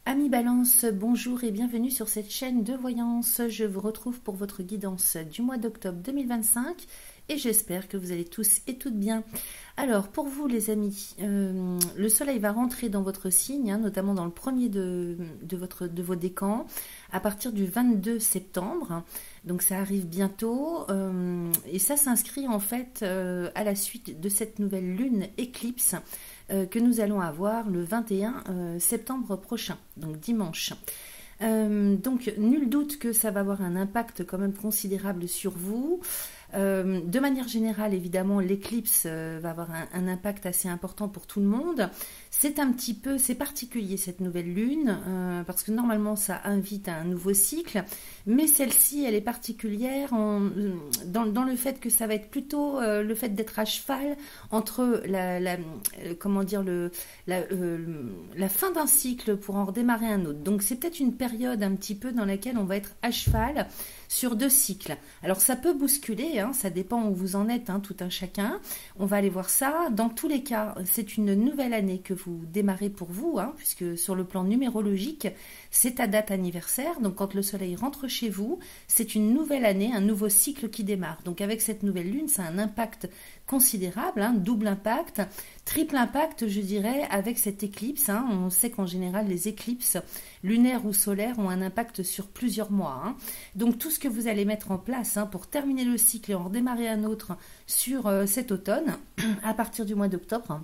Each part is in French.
Amis Balance, bonjour et bienvenue sur cette chaîne de voyance. Je vous retrouve pour votre guidance du mois d'octobre 2025 et j'espère que vous allez tous et toutes bien. Alors pour vous les amis, le soleil va rentrer dans votre signe, notamment dans le premier de vos décans, à partir du 22 septembre. Donc ça arrive bientôt et ça s'inscrit en fait à la suite de cette nouvelle lune éclipse que nous allons avoir le 21 septembre prochain, donc dimanche. Donc nul doute que ça va avoir un impact quand même considérable sur vous. De manière générale, évidemment, l'éclipse va avoir un impact assez important pour tout le monde. C'est particulier cette nouvelle lune, parce que normalement ça invite à un nouveau cycle, mais celle-ci, elle est particulière dans le fait que ça va être plutôt le fait d'être à cheval entre la fin d'un cycle pour en redémarrer un autre. Donc c'est peut-être une période un petit peu dans laquelle on va être à cheval sur deux cycles. Alors ça peut bousculer, ça dépend où vous en êtes, tout un chacun. On va aller voir ça. Dans tous les cas, c'est une nouvelle année que vous démarrez pour vous, puisque sur le plan numérologique, c'est ta date anniversaire. Donc quand le soleil rentre chez vous, c'est une nouvelle année, un nouveau cycle qui démarre. Donc avec cette nouvelle lune, ça a un impact considérable, double impact, triple impact, je dirais, avec cette éclipse. On sait qu'en général, les éclipses lunaires ou solaires ont un impact sur plusieurs mois. Donc tout ce que vous allez mettre en place pour terminer le cycle et en redémarrer un autre sur cet automne, à partir du mois d'octobre,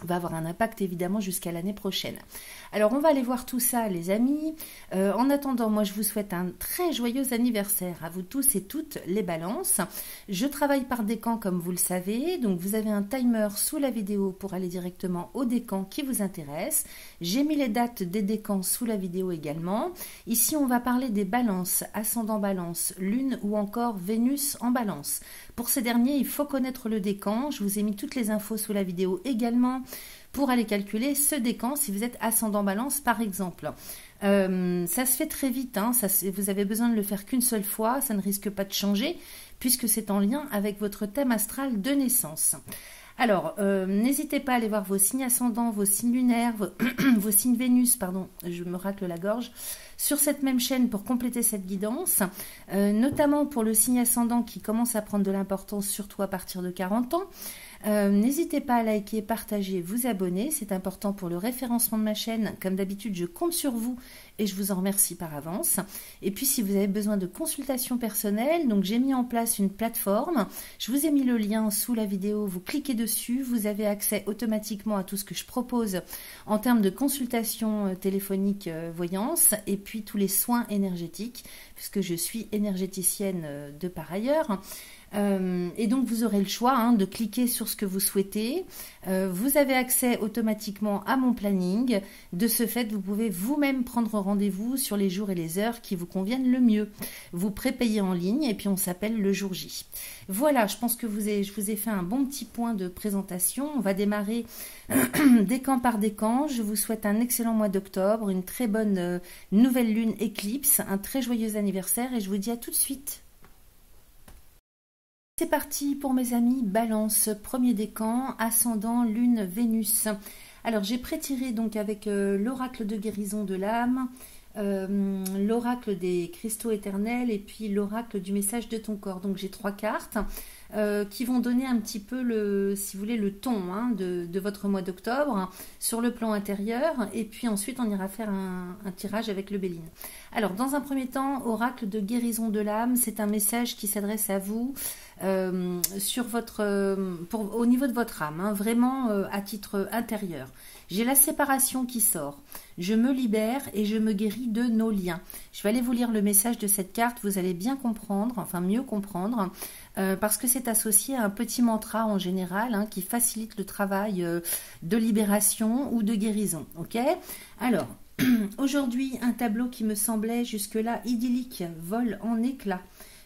va avoir un impact évidemment jusqu'à l'année prochaine. Alors on va aller voir tout ça les amis. En attendant, moi je vous souhaite un très joyeux anniversaire à vous tous et toutes les balances. Je travaille par décan comme vous le savez, donc vous avez un timer sous la vidéo pour aller directement au décan qui vous intéresse. J'ai mis les dates des décans sous la vidéo également. Ici on va parler des balances, ascendant balance, lune ou encore Vénus en balance. Pour ces derniers, il faut connaître le décan. Je vous ai mis toutes les infos sous la vidéo également pour aller calculer ce décan si vous êtes ascendant balance par exemple. Ça se fait très vite, vous avez besoin de le faire qu'une seule fois, ça ne risque pas de changer puisque c'est en lien avec votre thème astral de naissance. Alors, n'hésitez pas à aller voir vos signes ascendants, vos signes lunaires, vos signes Vénus, pardon, je me racle la gorge, sur cette même chaîne pour compléter cette guidance, notamment pour le signe ascendant qui commence à prendre de l'importance, surtout à partir de 40 ans. N'hésitez pas à liker, partager, vous abonner, c'est important pour le référencement de ma chaîne. Comme d'habitude, je compte sur vous et je vous en remercie par avance. Et puis, si vous avez besoin de consultation personnelle, donc j'ai mis en place une plateforme. Je vous ai mis le lien sous la vidéo, vous cliquez dessus, vous avez accès automatiquement à tout ce que je propose en termes de consultation téléphonique voyance et puis tous les soins énergétiques, puisque je suis énergéticienne de par ailleurs. Et donc vous aurez le choix de cliquer sur ce que vous souhaitez. Vous avez accès automatiquement à mon planning. De ce fait, vous pouvez vous-même prendre rendez-vous sur les jours et les heures qui vous conviennent le mieux. Vous prépayez en ligne et puis on s'appelle le jour J. Voilà, je pense que je vous ai fait un bon petit point de présentation. On va démarrer décan par décan. Je vous souhaite un excellent mois d'octobre, une très bonne nouvelle lune éclipse, un très joyeux anniversaire et je vous dis à tout de suite. C'est parti pour mes amis Balance, premier décan, ascendant, lune, Vénus. Alors j'ai prétiré donc avec l'oracle de guérison de l'âme, l'oracle des cristaux éternels et puis l'oracle du message de ton corps. Donc j'ai 3 cartes qui vont donner un petit peu si vous voulez, le ton de votre mois d'octobre sur le plan intérieur et puis ensuite on ira faire un tirage avec le Béline. Alors dans un premier temps, oracle de guérison de l'âme, c'est un message qui s'adresse à vous sur au niveau de votre âme, vraiment à titre intérieur. J'ai la séparation qui sort. Je me libère et je me guéris de nos liens. Je vais aller vous lire le message de cette carte, vous allez bien comprendre, enfin mieux comprendre, parce que c'est associé à un petit mantra en général qui facilite le travail de libération ou de guérison. Ok ? Alors, aujourd'hui, un tableau qui me semblait jusque-là idyllique vole en éclats.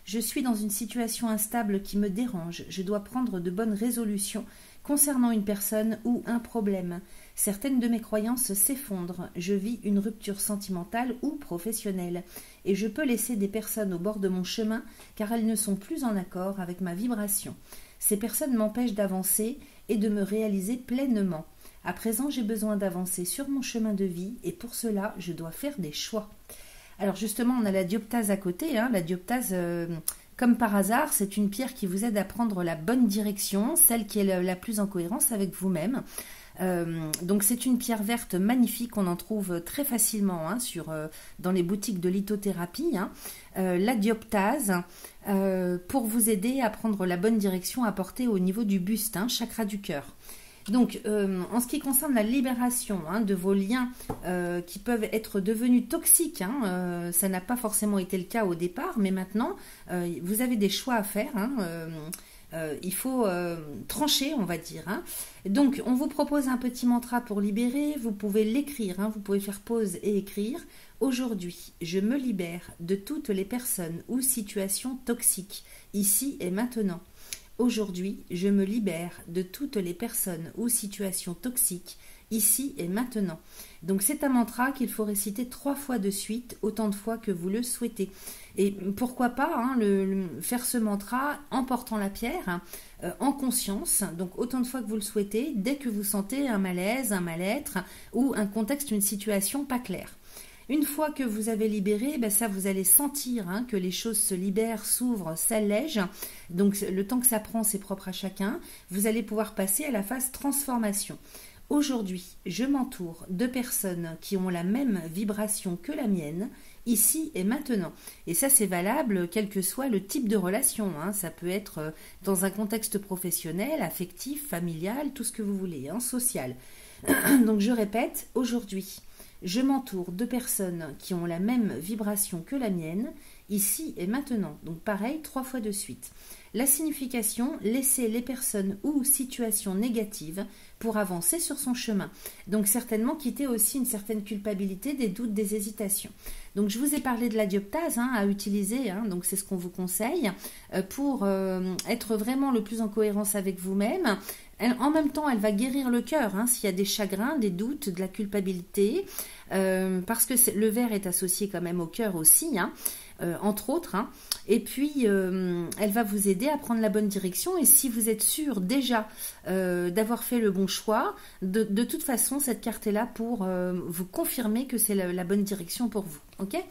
Je suis dans une situation instable qui me dérange. Je dois prendre de bonnes résolutions concernant une personne ou un problème. Certaines de mes croyances s'effondrent. Je vis une rupture sentimentale ou professionnelle. Et je peux laisser des personnes au bord de mon chemin car elles ne sont plus en accord avec ma vibration. Ces personnes m'empêchent d'avancer et de me réaliser pleinement. À présent, j'ai besoin d'avancer sur mon chemin de vie et pour cela, je dois faire des choix. Alors justement, on a la dioptase à côté. La dioptase, comme par hasard, c'est une pierre qui vous aide à prendre la bonne direction, celle qui est la plus en cohérence avec vous-même. Donc c'est une pierre verte magnifique, on en trouve très facilement dans les boutiques de lithothérapie. La dioptase, pour vous aider à prendre la bonne direction à porter au niveau du buste, chakra du cœur. Donc, en ce qui concerne la libération de vos liens qui peuvent être devenus toxiques, ça n'a pas forcément été le cas au départ, mais maintenant, vous avez des choix à faire. Il faut trancher, on va dire. Donc, on vous propose un petit mantra pour libérer. Vous pouvez l'écrire, vous pouvez faire pause et écrire. Aujourd'hui, je me libère de toutes les personnes ou situations toxiques, ici et maintenant. Aujourd'hui, je me libère de toutes les personnes ou situations toxiques, ici et maintenant. Donc c'est un mantra qu'il faut réciter 3 fois de suite, autant de fois que vous le souhaitez. Et pourquoi pas faire ce mantra en portant la pierre, en conscience, donc autant de fois que vous le souhaitez, dès que vous sentez un malaise, un mal-être ou un contexte, une situation pas claire. Une fois que vous avez libéré, ça vous allez sentir que les choses se libèrent, s'ouvrent, s'allègent. Donc le temps que ça prend, c'est propre à chacun. Vous allez pouvoir passer à la phase transformation. Aujourd'hui, je m'entoure de personnes qui ont la même vibration que la mienne, ici et maintenant. Et ça, c'est valable quel que soit le type de relation. Ça peut être dans un contexte professionnel, affectif, familial, tout ce que vous voulez, social. Donc je répète, aujourd'hui, je m'entoure de personnes qui ont la même vibration que la mienne, ici et maintenant. Donc pareil, 3 fois de suite. La signification, laisser les personnes ou situations négatives pour avancer sur son chemin. Donc certainement quitter aussi une certaine culpabilité, des doutes, des hésitations. Donc je vous ai parlé de la dioptase à utiliser, donc c'est ce qu'on vous conseille pour être vraiment le plus en cohérence avec vous-même. En même temps, elle va guérir le cœur s'il y a des chagrins, des doutes, de la culpabilité, parce que le verre est associé quand même au cœur aussi, entre autres. Et puis, elle va vous aider à prendre la bonne direction. Et si vous êtes sûr déjà d'avoir fait le bon choix, de toute façon, cette carte est là pour vous confirmer que c'est la bonne direction pour vous. Ok ?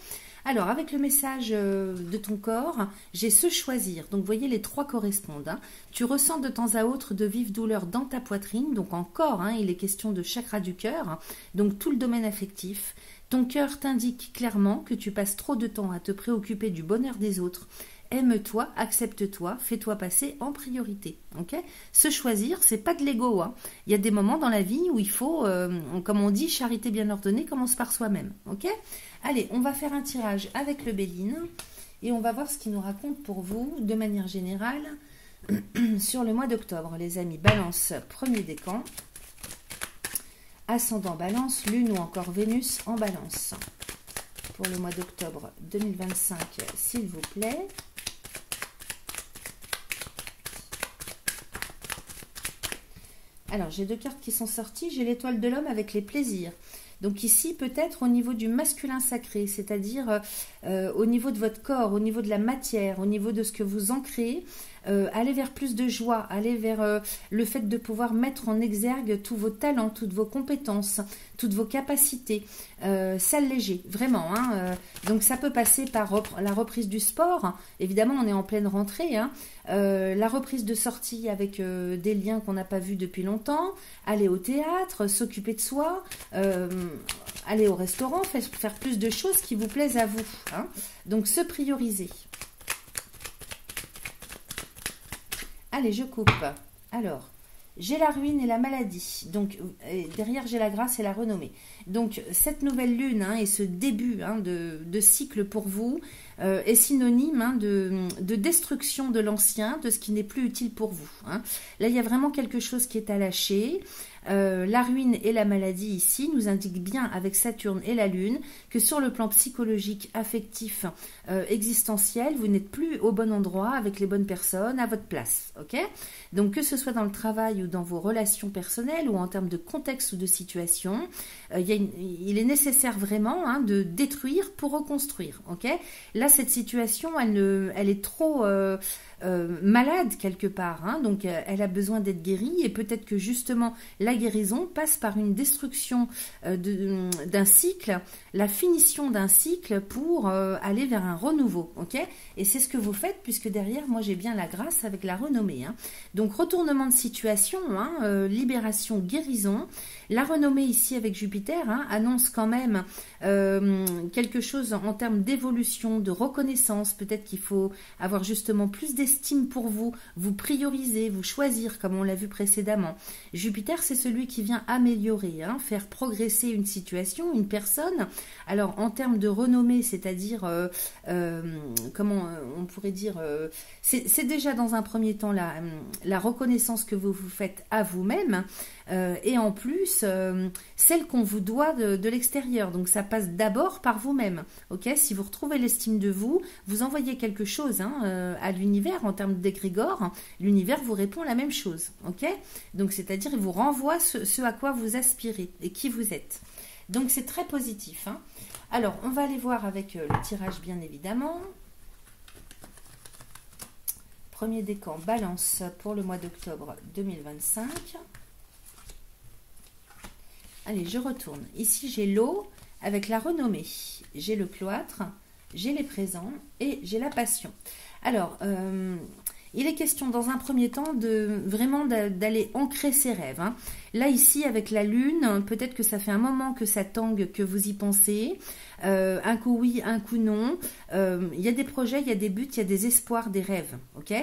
Alors, avec le message de ton corps, j'ai se choisir. Donc, vous voyez, les 3 correspondent. Tu ressens de temps à autre de vives douleurs dans ta poitrine. Donc, encore, il est question de chakra du cœur. Donc, tout le domaine affectif. Ton cœur t'indique clairement que tu passes trop de temps à te préoccuper du bonheur des autres. Aime-toi, accepte-toi, fais-toi passer en priorité. Okay ? Se choisir, c'est pas de l'ego. Il y a des moments dans la vie où il faut, comme on dit, charité bien ordonnée commence par soi-même. Okay ? Allez, on va faire un tirage avec le Béline et on va voir ce qu'il nous raconte pour vous de manière générale sur le mois d'octobre. Les amis, Balance, premier décan. Ascendant Balance, Lune ou encore Vénus en Balance. Pour le mois d'octobre 2025, s'il vous plaît. Alors, j'ai 2 cartes qui sont sorties. J'ai l'étoile de l'homme avec les plaisirs. Donc ici, peut-être au niveau du masculin sacré, c'est-à-dire au niveau de votre corps, au niveau de la matière, au niveau de ce que vous ancrez, aller vers plus de joie, aller vers le fait de pouvoir mettre en exergue tous vos talents, toutes vos compétences, toutes vos capacités, s'alléger, vraiment. Donc ça peut passer par la reprise du sport, évidemment on est en pleine rentrée, la reprise de sortie avec des liens qu'on n'a pas vus depuis longtemps, aller au théâtre, s'occuper de soi, aller au restaurant, faire plus de choses qui vous plaisent à vous. Donc se prioriser. Allez, je coupe. Alors, j'ai la ruine et la maladie. Donc, derrière, j'ai la grâce et la renommée. Donc, cette nouvelle lune et ce début de cycle pour vous est synonyme de destruction de l'ancien, de ce qui n'est plus utile pour vous. Là, il y a vraiment quelque chose qui est à lâcher. La ruine et la maladie ici nous indiquent bien avec Saturne et la Lune que sur le plan psychologique, affectif, existentiel, vous n'êtes plus au bon endroit avec les bonnes personnes à votre place. Okay ? Donc que ce soit dans le travail ou dans vos relations personnelles ou en termes de contexte ou de situation, il est nécessaire vraiment de détruire pour reconstruire. Okay ? Là, cette situation, elle est trop malade quelque part, hein, donc elle a besoin d'être guérie et peut-être que justement la guérison passe par une destruction d'un cycle, la finition d'un cycle pour aller vers un renouveau, ok? Et c'est ce que vous faites puisque derrière moi j'ai bien la grâce avec la renommée, hein. Donc retournement de situation, hein, libération, guérison. La renommée ici avec Jupiter, hein, annonce quand même quelque chose en termes d'évolution, de reconnaissance. Peut-être qu'il faut avoir justement plus d'estime pour vous, vous prioriser, vous choisir comme on l'a vu précédemment. Jupiter, c'est celui qui vient améliorer, hein, faire progresser une situation, une personne. Alors en termes de renommée, c'est-à-dire, comment on pourrait dire, c'est déjà dans un premier temps la reconnaissance que vous vous faites à vous-même. Et en plus, celle qu'on vous doit de l'extérieur. Donc ça passe d'abord par vous-même. Ok, si vous retrouvez l'estime de vous, vous envoyez quelque chose, hein, à l'univers en termes d'égrégore. L'univers vous répond la même chose. Ok, donc c'est-à-dire il vous renvoie ce à quoi vous aspirez et qui vous êtes. Donc c'est très positif, hein. Alors on va aller voir avec le tirage bien évidemment. Premier décan Balance pour le mois d'octobre 2025. Allez, je retourne. Ici, j'ai l'eau avec la renommée. J'ai le cloître, j'ai les présents et j'ai la passion. Alors, il est question dans un premier temps de vraiment d'aller ancrer ses rêves, hein. Là, ici, avec la lune, peut-être que ça fait un moment que ça tangue, que vous y pensez. Un coup oui, un coup non. Il y a des projets, il y a des buts, il y a des espoirs, des rêves. Ok.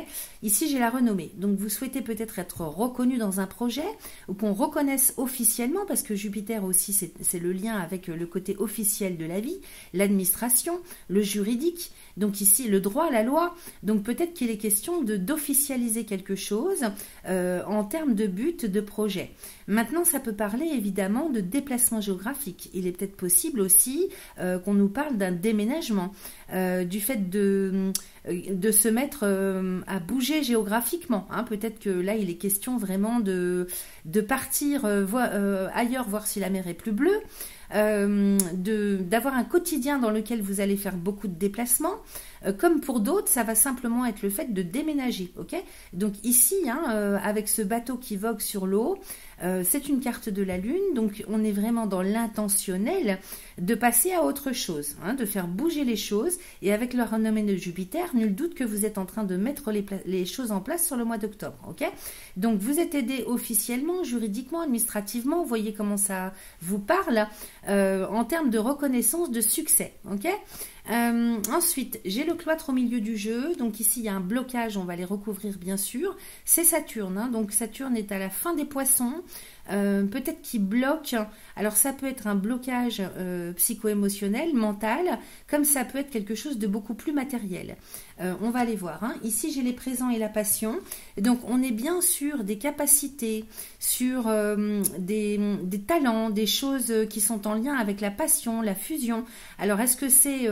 Ici, j'ai la renommée. Donc, vous souhaitez peut-être être reconnu dans un projet ou qu'on reconnaisse officiellement, parce que Jupiter aussi, c'est le lien avec le côté officiel de la vie, l'administration, le juridique. Donc ici, le droit, la loi. Donc peut-être qu'il est question d'officialiser quelque chose en termes de but, de projet. Maintenant, ça peut parler évidemment de déplacement géographique. Il est peut-être possible aussi qu'on nous parle d'un déménagement, du fait de se mettre à bouger géographiquement, hein. Peut-être que là, il est question vraiment de partir ailleurs, voir si la mer est plus bleue. D'avoir un quotidien dans lequel vous allez faire beaucoup de déplacements. Comme pour d'autres, ça va simplement être le fait de déménager. Ok. Donc ici, hein, avec ce bateau qui vogue sur l'eau, c'est une carte de la Lune, donc on est vraiment dans l'intentionnel de passer à autre chose, hein, de faire bouger les choses. Et avec le renommée de Jupiter, nul doute que vous êtes en train de mettre les choses en place sur le mois d'octobre. Ok. Donc vous êtes aidé officiellement, juridiquement, administrativement. Vous voyez comment ça vous parle en termes de reconnaissance, de succès. Ok. Ensuite, j'ai le cloître au milieu du jeu. Donc ici, il y a un blocage. On va les recouvrir, bien sûr. C'est Saturne, hein, donc Saturne est à la fin des poissons. Peut-être qu'il bloque. Alors ça peut être un blocage psycho-émotionnel, mental, comme ça peut être quelque chose de beaucoup plus matériel. On va aller voir, hein. Ici j'ai les présents et la passion. Et donc on est bien sur des capacités, sur des talents, des choses qui sont en lien avec la passion, la fusion. Alors est-ce que c'est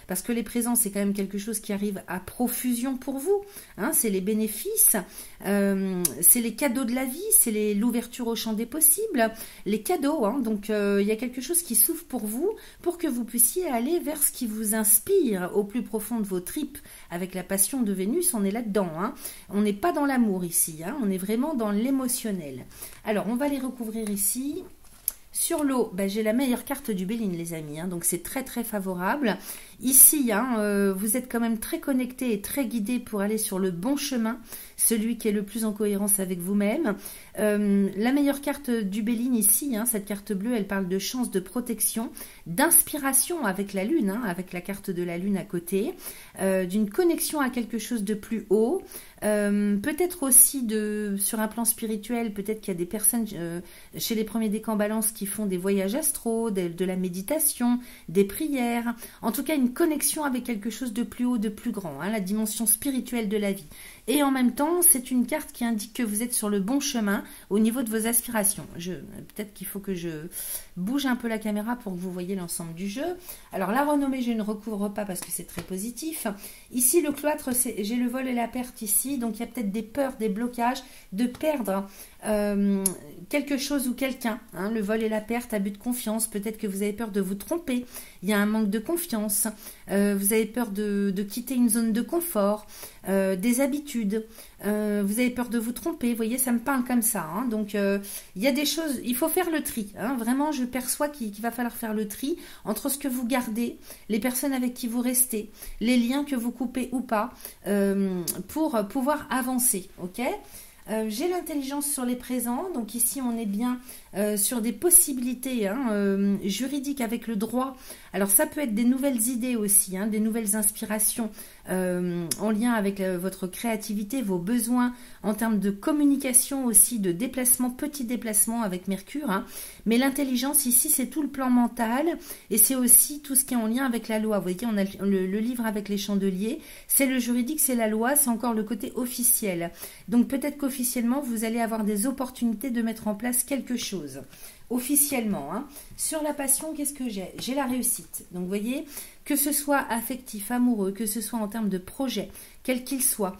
parce que les présents c'est quand même quelque chose qui arrive à profusion pour vous, hein, c'est les bénéfices, c'est les cadeaux de la vie, c'est l'ouverture au champ des possibles, les cadeaux, hein. Donc il y a quelque chose qui s'ouvre pour vous, pour que vous puissiez aller vers ce qui vous inspire au plus profond de vos tripes. Avec la passion de Vénus, on est là-dedans, hein. On n'est pas dans l'amour ici, hein. On est vraiment dans l'émotionnel. Alors on va les recouvrir ici. Sur l'eau, ben, j'ai la meilleure carte du Béline, les amis, hein, donc c'est très très favorable. Ici, hein, vous êtes quand même très connecté et très guidé pour aller sur le bon chemin, celui qui est le plus en cohérence avec vous-même. La meilleure carte du Béline ici, hein, cette carte bleue, elle parle de chance, de protection, d'inspiration avec la Lune, hein, avec la carte de la Lune à côté, d'une connexion à quelque chose de plus haut. Peut-être aussi sur un plan spirituel, peut-être qu'il y a des personnes chez les premiers décans Balance qui font des voyages astraux, de la méditation, des prières, en tout cas une connexion avec quelque chose de plus haut, de plus grand, hein, la dimension spirituelle de la vie. Et en même temps, c'est une carte qui indique que vous êtes sur le bon chemin au niveau de vos aspirations. Peut-être qu'il faut que je bouge un peu la caméra pour que vous voyez l'ensemble du jeu. Alors la renommée, je ne recouvre pas parce que c'est très positif. Ici, le cloître, j'ai le vol et la perte ici. Donc il y a peut-être des peurs, des blocages, de perdre quelque chose ou quelqu'un. Hein, le vol et la perte, abus de confiance. Peut-être que vous avez peur de vous tromper. Il y a un manque de confiance. Vous avez peur de quitter une zone de confort, des habitudes. Vous avez peur de vous tromper. Vous voyez, ça me parle comme ça. Hein. Donc, il y a des choses, il faut faire le tri. Hein. Vraiment, je perçois qu'il va falloir faire le tri entre ce que vous gardez, les personnes avec qui vous restez, les liens que vous coupez ou pas, pour pouvoir avancer. Ok ? J'ai l'intelligence sur les présents, donc ici on est bien sur des possibilités juridiques avec le droit. Alors ça peut être des nouvelles idées aussi, des nouvelles inspirations en lien avec votre créativité, vos besoins en termes de communication aussi, de déplacement, petits déplacements avec Mercure. Hein. Mais l'intelligence ici c'est tout le plan mental et c'est aussi tout ce qui est en lien avec la loi. Vous voyez, on a le livre avec les chandeliers, c'est le juridique, c'est la loi, c'est encore le côté officiel. Donc peut-être qu'officiellement vous allez avoir des opportunités de mettre en place quelque chose. Officiellement, hein. Sur la passion, qu'est-ce que j'ai? J'ai la réussite. Donc, vous voyez, que ce soit affectif, amoureux, que ce soit en termes de projet, quel qu'il soit,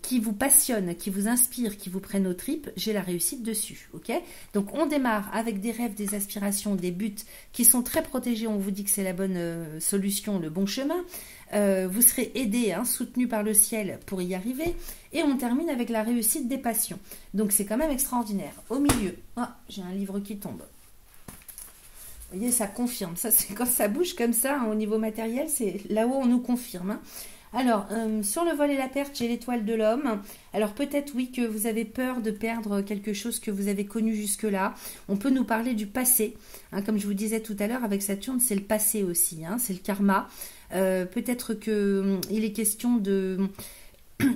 qui vous passionne, qui vous inspire, qui vous prenne aux tripes, j'ai la réussite dessus, ok? Donc, on démarre avec des rêves, des aspirations, des buts qui sont très protégés. On vous dit que c'est la bonne solution, le bon chemin. Vous serez aidé, soutenu par le ciel pour y arriver. Et on termine avec la réussite des passions. Donc c'est quand même extraordinaire. Au milieu, j'ai un livre qui tombe. Vous voyez, ça confirme. Ça, c'est quand ça bouge comme ça, au niveau matériel, c'est là-haut on nous confirme. Alors, sur le vol et la perte, j'ai l'étoile de l'homme. Alors peut-être oui que vous avez peur de perdre quelque chose que vous avez connu jusque-là. On peut nous parler du passé. Comme je vous disais tout à l'heure, avec Saturne, c'est le passé aussi. C'est le karma. Peut-être qu'il est question de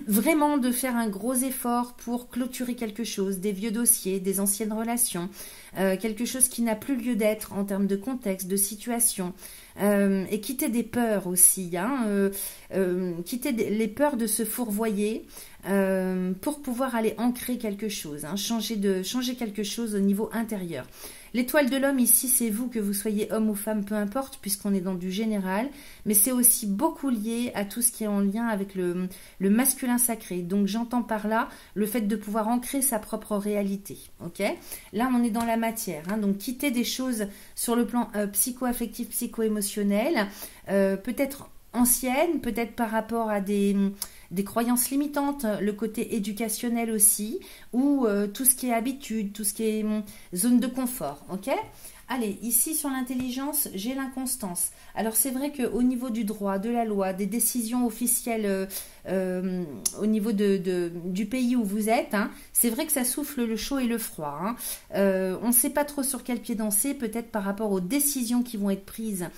vraiment de faire un gros effort pour clôturer quelque chose, des vieux dossiers, des anciennes relations, quelque chose qui n'a plus lieu d'être en termes de contexte, de situation, et quitter des peurs aussi, quitter les peurs de se fourvoyer pour pouvoir aller ancrer quelque chose, changer quelque chose au niveau intérieur. L'étoile de l'homme ici, c'est vous, que vous soyez homme ou femme, peu importe, puisqu'on est dans du général, mais c'est aussi beaucoup lié à tout ce qui est en lien avec le masculin sacré. Donc j'entends par là le fait de pouvoir ancrer sa propre réalité. Ok ? Là, on est dans la matière, donc quitter des choses sur le plan psycho-affectif, psycho-émotionnel, peut-être anciennes, peut-être par rapport à des croyances limitantes, le côté éducationnel aussi, ou tout ce qui est habitude, tout ce qui est zone de confort, ok ? Allez, ici sur l'intelligence, j'ai l'inconstance. Alors c'est vrai qu'au niveau du droit, de la loi, des décisions officielles au niveau du pays où vous êtes, c'est vrai que ça souffle le chaud et le froid. On ne sait pas trop sur quel pied danser, peut-être par rapport aux décisions qui vont être prises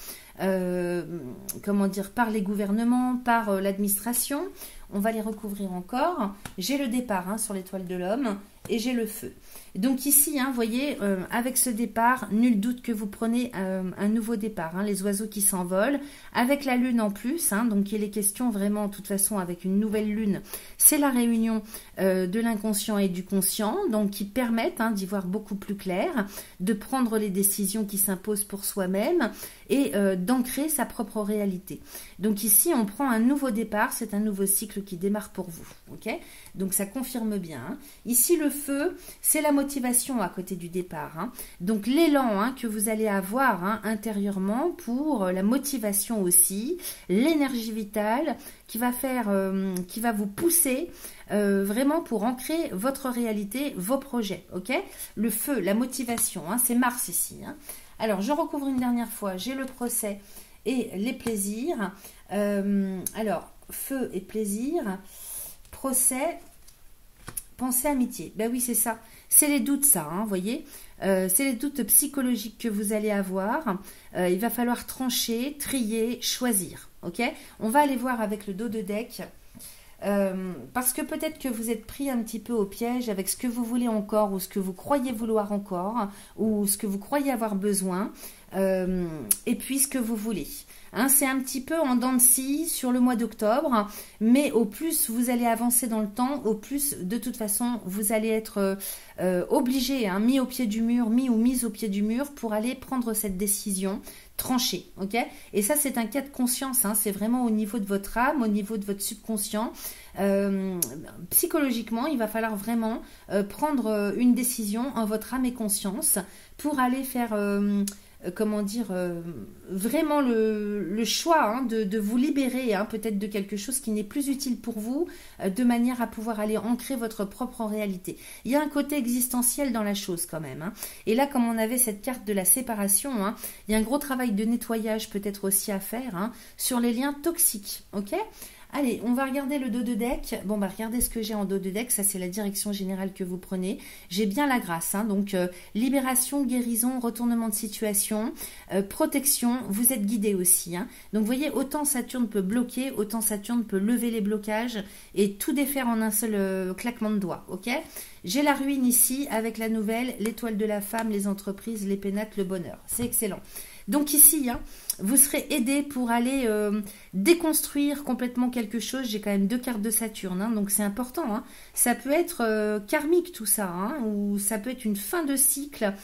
par les gouvernements, par l'administration. On va les recouvrir encore. J'ai le départ sur l'étoile de l'homme et j'ai le feu. Donc ici, vous voyez, avec ce départ, nul doute que vous prenez un nouveau départ. Les oiseaux qui s'envolent, avec la lune en plus. Donc il est question vraiment, de toute façon, avec une nouvelle lune. C'est la réunion de l'inconscient et du conscient, donc qui permettent d'y voir beaucoup plus clair, de prendre les décisions qui s'imposent pour soi-même et d'ancrer sa propre réalité. Donc ici, on prend un nouveau départ, c'est un nouveau cycle qui démarre pour vous. Ok ? Donc ça confirme bien. Ici, le feu, c'est la motivation à côté du départ. Donc l'élan que vous allez avoir intérieurement pour la motivation aussi, l'énergie vitale qui va vous pousser vraiment pour ancrer votre réalité, vos projets. Ok ? Le feu, la motivation, c'est Mars ici. Alors, je recouvre une dernière fois, j'ai le procès et les plaisirs. Alors, feu et plaisir, procès, pensée, amitié. Ben oui, c'est ça. C'est les doutes, ça, vous voyez. C'est les doutes psychologiques que vous allez avoir. Il va falloir trancher, trier, choisir. Ok ? On va aller voir avec le dos de deck. Parce que peut-être que vous êtes pris un petit peu au piège avec ce que vous voulez encore ou ce que vous croyez vouloir encore ou ce que vous croyez avoir besoin et puis ce que vous voulez. Hein, c'est un petit peu en dents de scie sur le mois d'octobre, mais au plus vous allez avancer dans le temps, au plus de toute façon vous allez être obligé, hein, mis au pied du mur, mis ou mise au pied du mur pour aller prendre cette décision tranchée, ok? Et ça c'est un cas de conscience, hein, c'est vraiment au niveau de votre âme, au niveau de votre subconscient. Psychologiquement, il va falloir vraiment prendre une décision en votre âme et conscience pour aller faire comment dire, vraiment le choix, hein, de vous libérer, hein, peut-être de quelque chose qui n'est plus utile pour vous, de manière à pouvoir aller ancrer votre propre réalité. Il y a un côté existentiel dans la chose quand même. Hein. Et là, comme on avait cette carte de la séparation, hein, il y a un gros travail de nettoyage peut-être aussi à faire, hein, sur les liens toxiques. Ok ? Allez, on va regarder le dos de deck. Bon, bah regardez ce que j'ai en dos de deck. Ça, c'est la direction générale que vous prenez. J'ai bien la grâce. Hein, donc, libération, guérison, retournement de situation, protection. Vous êtes guidé aussi. Hein. Donc, vous voyez, autant Saturne peut bloquer, autant Saturne peut lever les blocages et tout défaire en un seul claquement de doigts. Ok ? J'ai la ruine ici avec la nouvelle, l'étoile de la femme, les entreprises, les pénates, le bonheur. C'est excellent. Donc ici, hein, vous serez aidé pour aller déconstruire complètement quelque chose. J'ai quand même 2 cartes de Saturne, hein, donc c'est important. Hein. Ça peut être karmique tout ça, hein, ou ça peut être une fin de cycle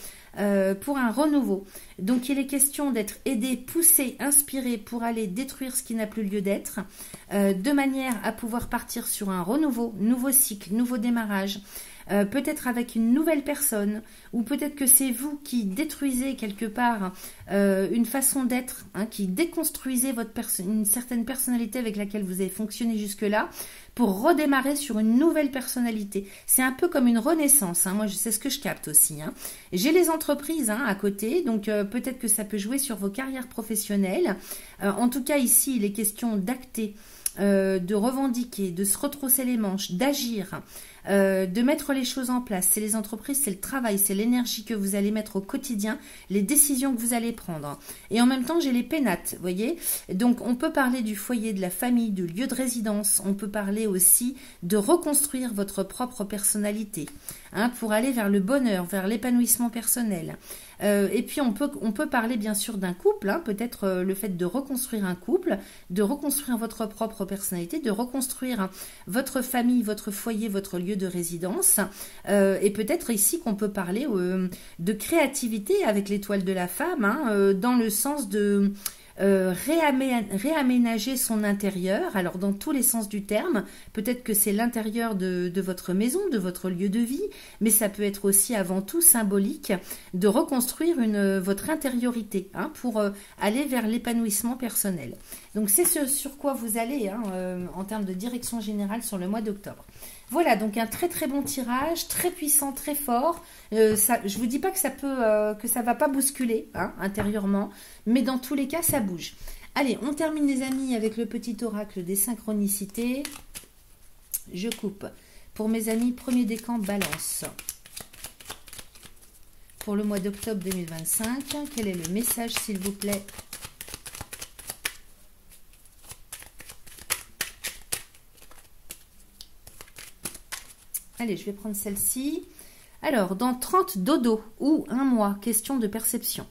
pour un renouveau. Donc il est question d'être aidé, poussé, inspiré pour aller détruire ce qui n'a plus lieu d'être, de manière à pouvoir partir sur un renouveau, nouveau cycle, nouveau démarrage. Peut-être avec une nouvelle personne, ou peut-être que c'est vous qui détruisez quelque part une façon d'être, hein, qui déconstruisez une certaine personnalité avec laquelle vous avez fonctionné jusque-là, pour redémarrer sur une nouvelle personnalité. C'est un peu comme une renaissance, hein. Moi c'est ce que je capte aussi. Hein. J'ai les entreprises, hein, à côté, donc peut-être que ça peut jouer sur vos carrières professionnelles. En tout cas ici il est question d'acter, de revendiquer, de se retrousser les manches, d'agir, de mettre les choses en place. C'est les entreprises, c'est le travail, c'est l'énergie que vous allez mettre au quotidien, les décisions que vous allez prendre. Et en même temps, j'ai les pénates, vous voyez. Donc, on peut parler du foyer, de la famille, du lieu de résidence. On peut parler aussi de reconstruire votre propre personnalité, hein, pour aller vers le bonheur, vers l'épanouissement personnel. Et puis, on peut parler bien sûr d'un couple, hein, peut-être le fait de reconstruire un couple, de reconstruire votre propre personnalité, de reconstruire votre famille, votre foyer, votre lieu de résidence. Et peut-être ici qu'on peut parler de créativité avec l'étoile de la femme, hein, dans le sens de réaménager son intérieur, alors dans tous les sens du terme. Peut-être que c'est l'intérieur de votre maison, de votre lieu de vie, mais ça peut être aussi avant tout symbolique de reconstruire votre intériorité, hein, pour aller vers l'épanouissement personnel. Donc c'est ce sur quoi vous allez, hein, en termes de direction générale sur le mois d'octobre. Voilà, donc un très très bon tirage, très puissant, très fort. Ça, je vous dis pas que ça va pas bousculer, hein, intérieurement, mais dans tous les cas, ça bouge. Allez, on termine les amis avec le petit oracle des synchronicités. Je coupe. Pour mes amis, premier décan Balance. Pour le mois d'octobre 2025, quel est le message s'il vous plaît ? Allez, je vais prendre celle-ci. Alors, dans 30 dodo ou un mois, question de perception.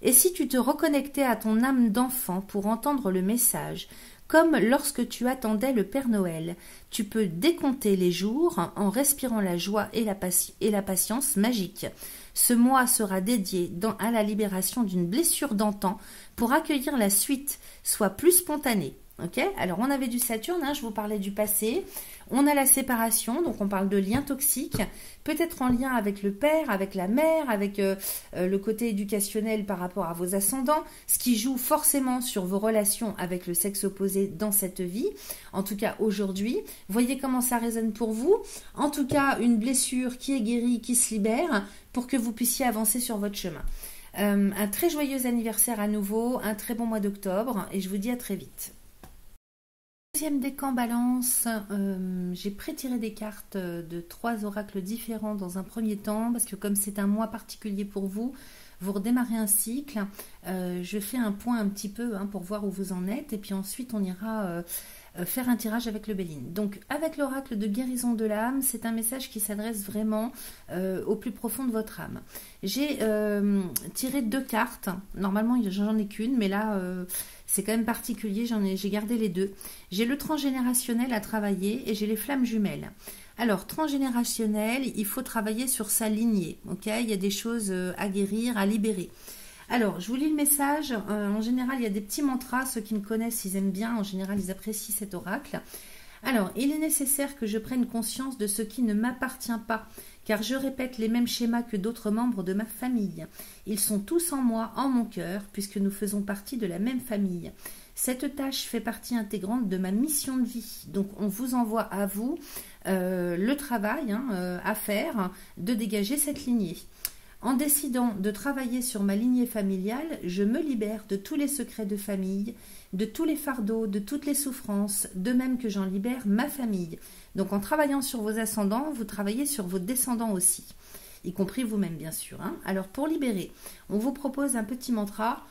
Et si tu te reconnectais à ton âme d'enfant pour entendre le message, comme lorsque tu attendais le Père Noël, tu peux décompter les jours en respirant la joie et la patience magique. Ce mois sera dédié à la libération d'une blessure d'antan pour accueillir la suite, soit plus spontanée. Ok, alors on avait du Saturne, hein, je vous parlais du passé. On a la séparation, donc on parle de liens toxiques, peut-être en lien avec le père, avec la mère, avec le côté éducationnel par rapport à vos ascendants, ce qui joue forcément sur vos relations avec le sexe opposé dans cette vie, en tout cas aujourd'hui. Voyez comment ça résonne pour vous. En tout cas, une blessure qui est guérie, qui se libère, pour que vous puissiez avancer sur votre chemin. Un très joyeux anniversaire à nouveau, un très bon mois d'octobre, et je vous dis à très vite. Deuxième décan Balance, j'ai pré-tiré des cartes de 3 oracles différents dans un premier temps, parce que comme c'est un mois particulier pour vous, vous redémarrez un cycle. Je fais un point un petit peu, hein, pour voir où vous en êtes, et puis ensuite on ira faire un tirage avec le Béline. Donc avec l'oracle de guérison de l'âme, c'est un message qui s'adresse vraiment au plus profond de votre âme. J'ai tiré 2 cartes, normalement j'en ai qu'une, mais là c'est quand même particulier, j'ai gardé les 2. J'ai le transgénérationnel à travailler et j'ai les flammes jumelles. Alors, transgénérationnel, il faut travailler sur sa lignée, ok? Il y a des choses à guérir, à libérer. Alors, je vous lis le message. En général, il y a des petits mantras. Ceux qui me connaissent, ils aiment bien. En général, ils apprécient cet oracle. Alors, il est nécessaire que je prenne conscience de ce qui ne m'appartient pas, car je répète les mêmes schémas que d'autres membres de ma famille. Ils sont tous en moi, en mon cœur, puisque nous faisons partie de la même famille. Cette tâche fait partie intégrante de ma mission de vie. Donc, on vous envoie à vous le travail à faire de dégager cette lignée. En décidant de travailler sur ma lignée familiale, je me libère de tous les secrets de famille, de tous les fardeaux, de toutes les souffrances, de même que j'en libère ma famille. Donc, en travaillant sur vos ascendants, vous travaillez sur vos descendants aussi, y compris vous-même, bien sûr. Alors, pour libérer, on vous propose un petit mantra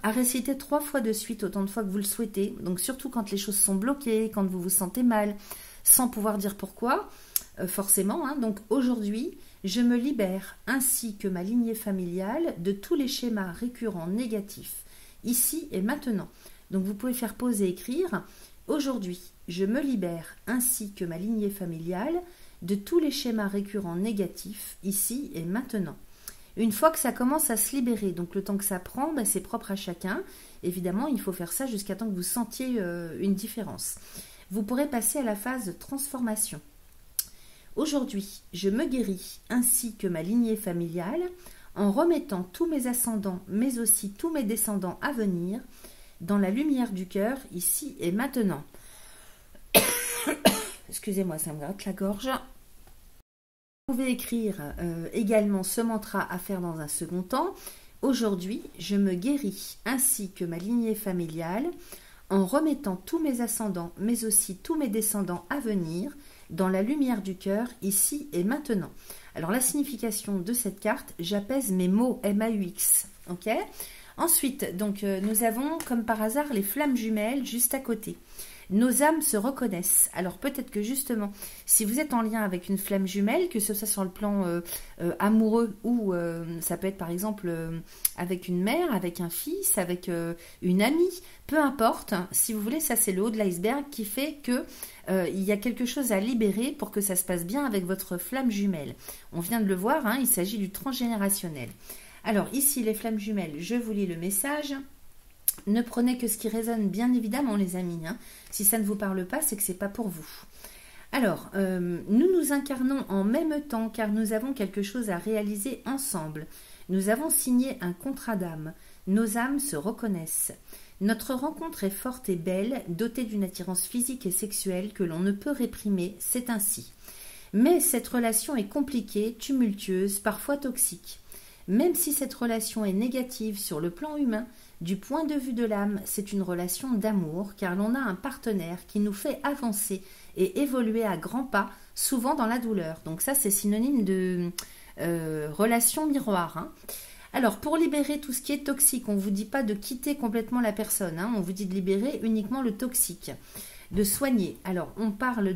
à réciter 3 fois de suite, autant de fois que vous le souhaitez. Donc surtout quand les choses sont bloquées, quand vous vous sentez mal, sans pouvoir dire pourquoi, forcément. Donc aujourd'hui, je me libère, ainsi que ma lignée familiale, de tous les schémas récurrents négatifs, ici et maintenant. Donc vous pouvez faire pause et écrire. Aujourd'hui, je me libère, ainsi que ma lignée familiale, de tous les schémas récurrents négatifs, ici et maintenant. Une fois que ça commence à se libérer, donc le temps que ça prend, c'est propre à chacun. Évidemment, il faut faire ça jusqu'à temps que vous sentiez une différence. Vous pourrez passer à la phase de transformation. Aujourd'hui, je me guéris ainsi que ma lignée familiale en remettant tous mes ascendants, mais aussi tous mes descendants à venir, dans la lumière du cœur, ici et maintenant. Excusez-moi, ça me gratte la gorge. Vous pouvez écrire également ce mantra à faire dans un second temps. Aujourd'hui, je me guéris ainsi que ma lignée familiale en remettant tous mes ascendants, mais aussi tous mes descendants à venir, dans la lumière du cœur, ici et maintenant. Alors la signification de cette carte, j'apaise mes mots, M-A-U-X. Ok ? Ensuite, donc, nous avons comme par hasard les flammes jumelles juste à côté. Nos âmes se reconnaissent. Alors peut-être que justement, si vous êtes en lien avec une flamme jumelle, que ce soit sur le plan amoureux ou ça peut être par exemple avec une mère, avec un fils, avec une amie, peu importe. Si vous voulez, ça c'est le haut de l'iceberg qui fait que il y a quelque chose à libérer pour que ça se passe bien avec votre flamme jumelle. On vient de le voir, il s'agit du transgénérationnel. Alors ici, les flammes jumelles, je vous lis le message. Ne prenez que ce qui résonne, bien évidemment, les amis. Si ça ne vous parle pas, c'est que ce n'est pas pour vous. Alors, nous nous incarnons en même temps car nous avons quelque chose à réaliser ensemble. Nous avons signé un contrat d'âme. Nos âmes se reconnaissent. Notre rencontre est forte et belle, dotée d'une attirance physique et sexuelle que l'on ne peut réprimer, c'est ainsi. Mais cette relation est compliquée, tumultueuse, parfois toxique. Même si cette relation est négative sur le plan humain, du point de vue de l'âme, c'est une relation d'amour, car l'on a un partenaire qui nous fait avancer et évoluer à grands pas, souvent dans la douleur. Donc ça, c'est synonyme de relation miroir. Alors, pour libérer tout ce qui est toxique, on ne vous dit pas de quitter complètement la personne, on vous dit de libérer uniquement le toxique, de soigner. Alors, on parle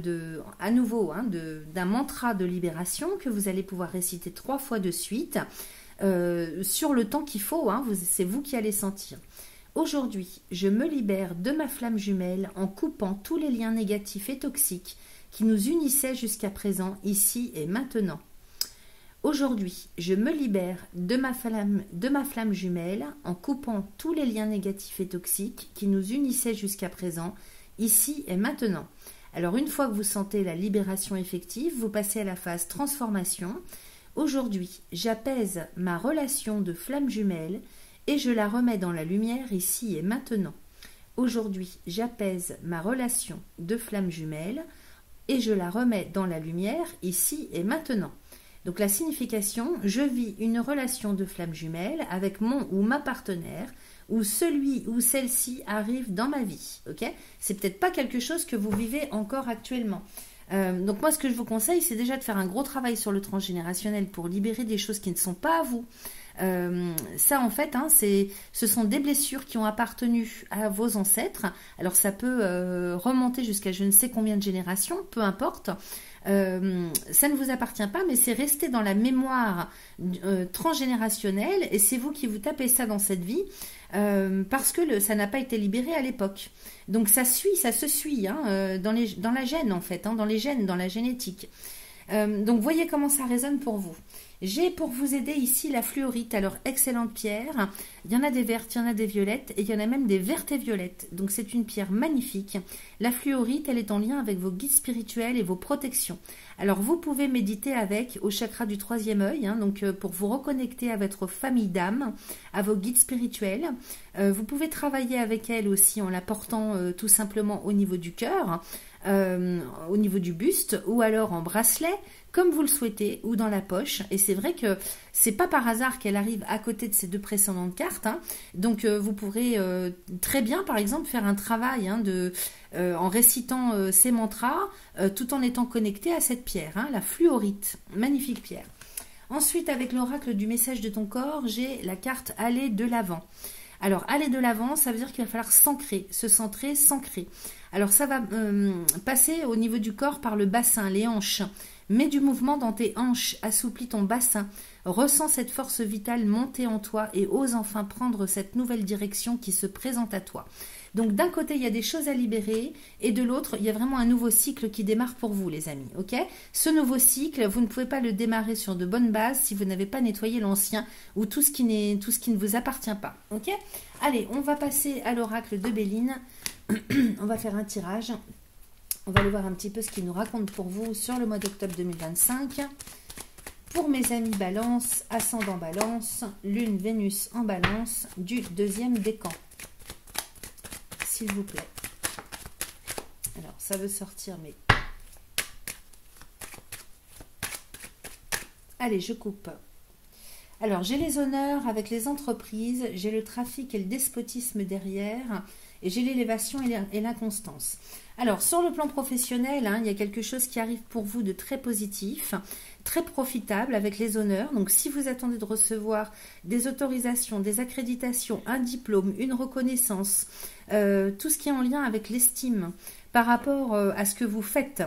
à nouveau d'un mantra de libération que vous allez pouvoir réciter 3 fois de suite, sur le temps qu'il faut, c'est vous qui allez sentir. Aujourd'hui, je me libère de ma flamme jumelle en coupant tous les liens négatifs et toxiques qui nous unissaient jusqu'à présent, ici et maintenant. Aujourd'hui, je me libère de ma flamme jumelle en coupant tous les liens négatifs et toxiques qui nous unissaient jusqu'à présent, ici et maintenant. Alors, une fois que vous sentez la libération effective, vous passez à la phase transformation. Aujourd'hui, j'apaise ma relation de flamme jumelle et je la remets dans la lumière ici et maintenant. Aujourd'hui, j'apaise ma relation de flamme jumelle et je la remets dans la lumière ici et maintenant. Donc la signification, je vis une relation de flamme jumelle avec mon ou ma partenaire ou celui ou celle-ci arrive dans ma vie. Ok ? C'est peut-être pas quelque chose que vous vivez encore actuellement. Donc moi ce que je vous conseille c'est déjà de faire un gros travail sur le transgénérationnel pour libérer des choses qui ne sont pas à vous, Ça, en fait, hein, ce sont des blessures qui ont appartenu à vos ancêtres. Alors, ça peut remonter jusqu'à je ne sais combien de générations, peu importe. Ça ne vous appartient pas, mais c'est resté dans la mémoire transgénérationnelle et c'est vous qui vous tapez ça dans cette vie parce que ça n'a pas été libéré à l'époque. Donc ça se suit hein, dans la gène en fait, hein, dans les gènes, dans la génétique. Donc voyez comment ça résonne pour vous. J'ai pour vous aider ici la fluorite, alors excellente pierre, il y en a des vertes, il y en a des violettes et il y en a même des vertes et violettes, donc c'est une pierre magnifique. La fluorite, elle est en lien avec vos guides spirituels et vos protections. Alors vous pouvez méditer avec au chakra du troisième œil, hein, donc pour vous reconnecter à votre famille d'âme, à vos guides spirituels. Vous pouvez travailler avec elle aussi en la portant tout simplement au niveau du cœur, au niveau du buste ou alors en bracelet, comme vous le souhaitez, ou dans la poche. Et c'est vrai que c'est pas par hasard qu'elle arrive à côté de ces deux précédentes cartes. Hein. Donc vous pourrez très bien, par exemple, faire un travail hein, en récitant ces mantras, tout en étant connecté à cette pierre, hein, la fluorite. Magnifique pierre. Ensuite, avec l'oracle du message de ton corps, j'ai la carte aller de l'avant. Alors, aller de l'avant, ça veut dire qu'il va falloir s'ancrer, se centrer, s'ancrer. Alors, ça va passer au niveau du corps par le bassin, les hanches. Mets du mouvement dans tes hanches, assouplis ton bassin, ressens cette force vitale monter en toi et ose enfin prendre cette nouvelle direction qui se présente à toi. Donc d'un côté, il y a des choses à libérer et de l'autre, il y a vraiment un nouveau cycle qui démarre pour vous, les amis. Ok ? Ce nouveau cycle, vous ne pouvez pas le démarrer sur de bonnes bases si vous n'avez pas nettoyé l'ancien ou tout ce qui ne vous appartient pas. Ok ? Allez, on va passer à l'oracle de Béline. On va faire un tirage. On va aller voir un petit peu ce qu'il nous raconte pour vous sur le mois d'octobre 2025. Pour mes amis Balance, ascendant Balance, Lune, Vénus en Balance, du deuxième décan. S'il vous plaît. Alors, ça veut sortir, mais... Allez, je coupe. Alors, j'ai les honneurs avec les entreprises, j'ai le trafic et le despotisme derrière, et j'ai l'élévation et l'inconstance. Alors, sur le plan professionnel, hein, il y a quelque chose qui arrive pour vous de très positif, très profitable avec les honneurs. Donc, si vous attendez de recevoir des autorisations, des accréditations, un diplôme, une reconnaissance, tout ce qui est en lien avec l'estime par rapport à ce que vous faites,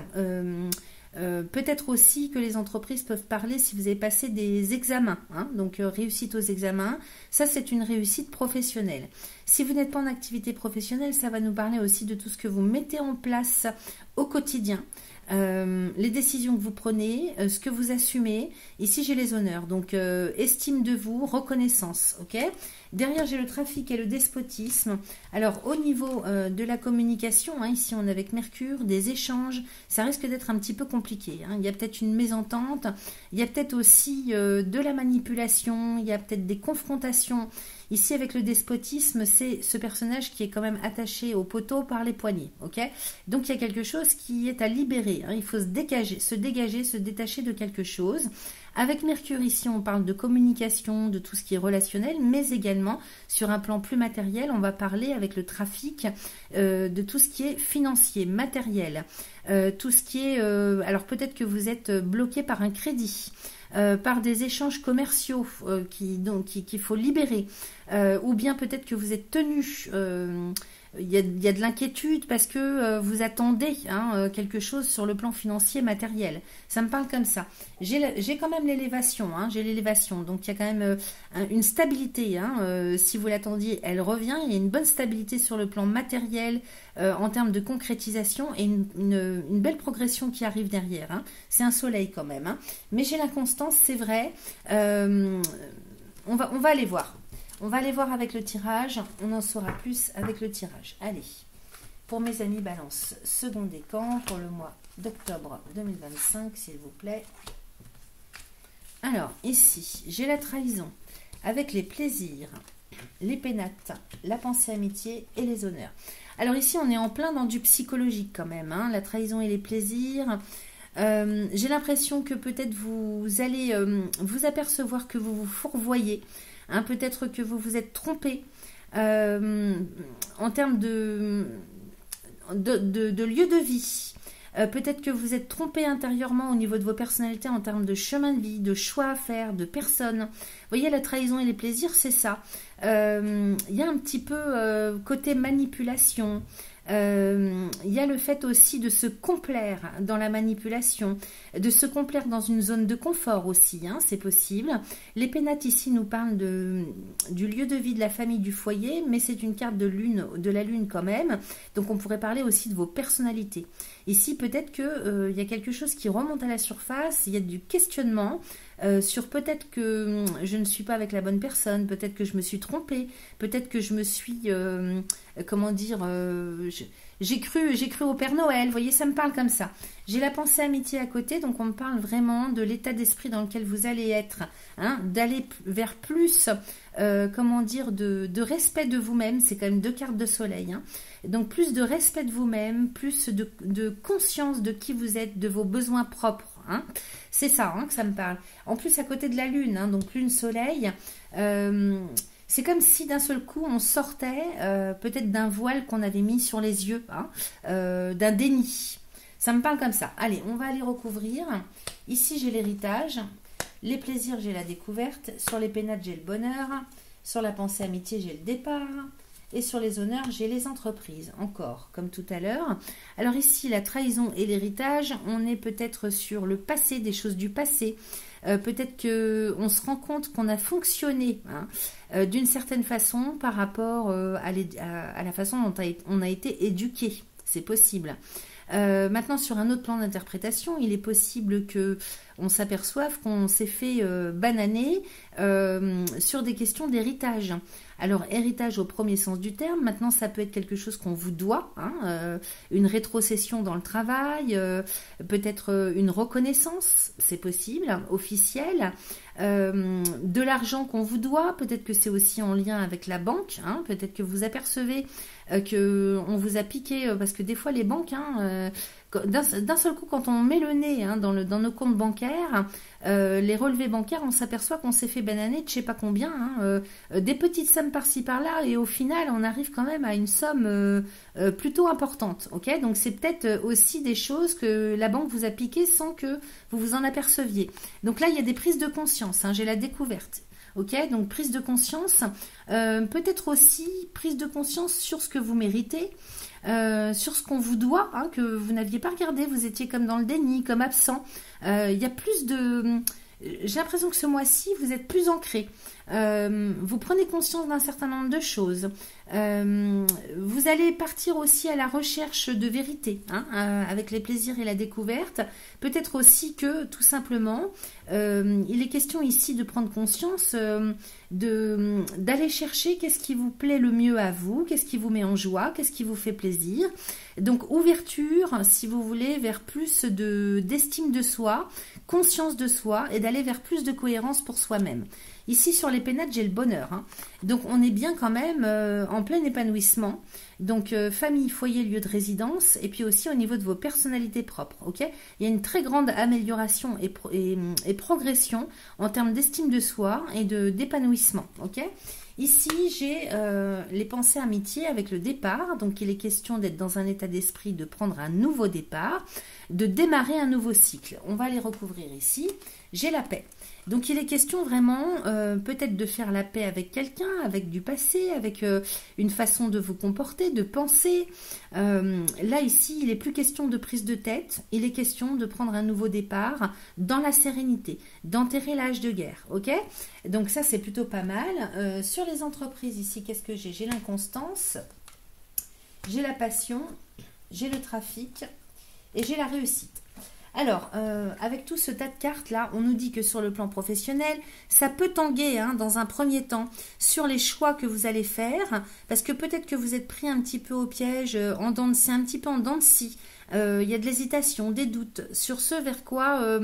peut-être aussi que les entreprises peuvent parler si vous avez passé des examens, hein, donc réussite aux examens, ça c'est une réussite professionnelle. Si vous n'êtes pas en activité professionnelle, ça va nous parler aussi de tout ce que vous mettez en place au quotidien, les décisions que vous prenez, ce que vous assumez. Ici j'ai les honneurs, donc estime de vous, reconnaissance, ok. Derrière j'ai le trafic et le despotisme. Alors au niveau de la communication, hein, ici on est avec Mercure, des échanges, ça risque d'être un petit peu compliqué, hein. Il y a peut-être une mésentente, il y a peut-être aussi de la manipulation, il y a peut-être des confrontations. Ici, avec le despotisme, c'est ce personnage qui est quand même attaché au poteau par les poignets, ok? Donc, il y a quelque chose qui est à libérer, hein. Il faut se dégager, se détacher de quelque chose. Avec Mercure, ici, on parle de communication, de tout ce qui est relationnel, mais également, sur un plan plus matériel, on va parler avec le trafic de tout ce qui est financier, matériel, tout ce qui est... alors, peut-être que vous êtes bloqué par un crédit, par des échanges commerciaux qu'il faut libérer, ou bien peut-être que vous êtes tenu, il y a de l'inquiétude parce que vous attendez hein, quelque chose sur le plan financier matériel. Ça me parle comme ça. J'ai quand même l'élévation, hein, j'ai l'élévation, donc il y a quand même une stabilité. Hein, si vous l'attendiez, elle revient. Il y a une bonne stabilité sur le plan matériel en termes de concrétisation et une belle progression qui arrive derrière. Hein. C'est un soleil quand même. Hein. Mais j'ai l'inconstance, c'est vrai. On va aller voir. On va aller voir avec le tirage. On en saura plus avec le tirage. Allez, pour mes amis Balance, second décan pour le mois d'octobre 2025, s'il vous plaît. Alors, ici, j'ai la trahison avec les plaisirs, les pénates, la pensée amitié et les honneurs. Alors ici, on est en plein dans du psychologique quand même. Hein, la trahison et les plaisirs. J'ai l'impression que peut-être vous allez vous apercevoir que vous vous fourvoyez. Hein, peut-être que vous vous êtes trompé en termes de lieu de vie. Peut-être que vous êtes trompé intérieurement au niveau de vos personnalités en termes de chemin de vie, de choix à faire, de personnes. Vous voyez, la trahison et les plaisirs, c'est ça. Il y a un petit peu côté manipulation. Il y a le fait aussi de se complaire dans la manipulation, de se complaire dans une zone de confort aussi, hein, c'est possible. Les pénates ici nous parlent du lieu de vie, de la famille, du foyer, mais c'est une carte de la lune quand même, donc on pourrait parler aussi de vos personnalités. Ici, peut-être qu'il y a quelque chose qui remonte à la surface, il y a du questionnement, sur peut-être que je ne suis pas avec la bonne personne, peut-être que je me suis trompée, peut-être que je me suis, comment dire, j'ai cru au Père Noël, vous voyez, ça me parle comme ça. J'ai la pensée amitié à côté, donc on me parle vraiment de l'état d'esprit dans lequel vous allez être, hein, d'aller vers plus, comment dire, de respect de vous-même, c'est quand même 2 cartes de soleil, hein. Donc plus de respect de vous-même, plus de conscience de qui vous êtes, de vos besoins propres. Hein. C'est ça, hein, que ça me parle. En plus, à côté de la lune, hein, donc lune-soleil, c'est comme si d'un seul coup, on sortait peut-être d'un voile qu'on avait mis sur les yeux, hein, d'un déni. Ça me parle comme ça. Allez, on va aller recouvrir. Ici, j'ai l'héritage. Les plaisirs, j'ai la découverte. Sur les pénates, j'ai le bonheur. Sur la pensée amitié, j'ai le départ. Et sur les honneurs, j'ai les entreprises, encore, comme tout à l'heure. Alors ici, la trahison et l'héritage, on est peut-être sur le passé, des choses du passé. Peut-être qu'on se rend compte qu'on a fonctionné, hein, d'une certaine façon par rapport à la façon dont on a été éduqué. C'est possible. Maintenant, sur un autre plan d'interprétation, il est possible que on s'aperçoive qu'on s'est fait bananer sur des questions d'héritage. Alors, héritage au premier sens du terme, maintenant ça peut être quelque chose qu'on vous doit, hein, une rétrocession dans le travail, peut-être une reconnaissance, c'est possible, officielle, de l'argent qu'on vous doit, peut-être que c'est aussi en lien avec la banque, hein, peut-être que vous apercevez qu'on vous a piqué, parce que des fois les banques, hein, d'un seul coup, quand on met le nez, hein, dans nos comptes bancaires, les relevés bancaires, on s'aperçoit qu'on s'est fait bananer de je sais pas combien, hein, des petites sommes par-ci par-là, et au final, on arrive quand même à une somme plutôt importante. Ok, donc c'est peut-être aussi des choses que la banque vous a piquées sans que vous vous en aperceviez. Donc là, il y a des prises de conscience, hein, j'ai la découverte. Ok, donc prise de conscience, peut-être aussi prise de conscience sur ce que vous méritez, sur ce qu'on vous doit, hein, que vous n'aviez pas regardé, vous étiez comme dans le déni, comme absent. Il y a plus de... J'ai l'impression que ce mois-ci, vous êtes plus ancré. Vous prenez conscience d'un certain nombre de choses. Vous allez partir aussi à la recherche de vérité, hein, avec les plaisirs et la découverte. Peut-être aussi que, tout simplement, il est question ici de prendre conscience, d'aller chercher qu'est-ce qui vous plaît le mieux à vous, qu'est-ce qui vous met en joie, qu'est-ce qui vous fait plaisir. Donc, ouverture, si vous voulez, vers plus d'estime de soi, conscience de soi et d'aller vers plus de cohérence pour soi-même. Ici, sur les pénates, j'ai le bonheur. Hein. Donc, on est bien quand même en plein épanouissement. Donc, famille, foyer, lieu de résidence. Et puis aussi au niveau de vos personnalités propres. Okay, il y a une très grande amélioration et progression en termes d'estime de soi et d'épanouissement. Okay. Ici, j'ai les pensées amitié avec le départ. Donc, il est question d'être dans un état d'esprit, de prendre un nouveau départ, de démarrer un nouveau cycle. On va les recouvrir ici. J'ai la paix. Donc, il est question vraiment peut-être de faire la paix avec quelqu'un, avec du passé, avec une façon de vous comporter, de penser. Là, ici, il n'est plus question de prise de tête. Il est question de prendre un nouveau départ dans la sérénité, d'enterrer l'âge de guerre. Ok ? Donc, ça, c'est plutôt pas mal. Sur les entreprises, ici, qu'est-ce que j'ai ? J'ai l'inconstance, j'ai la passion, j'ai le trafic et j'ai la réussite. Alors, avec tout ce tas de cartes là, on nous dit que sur le plan professionnel, ça peut tanguer, hein, dans un premier temps sur les choix que vous allez faire, parce que peut-être que vous êtes pris un petit peu au piège, c'est un petit peu en dents de scie. Il y a de l'hésitation, des doutes sur ce vers quoi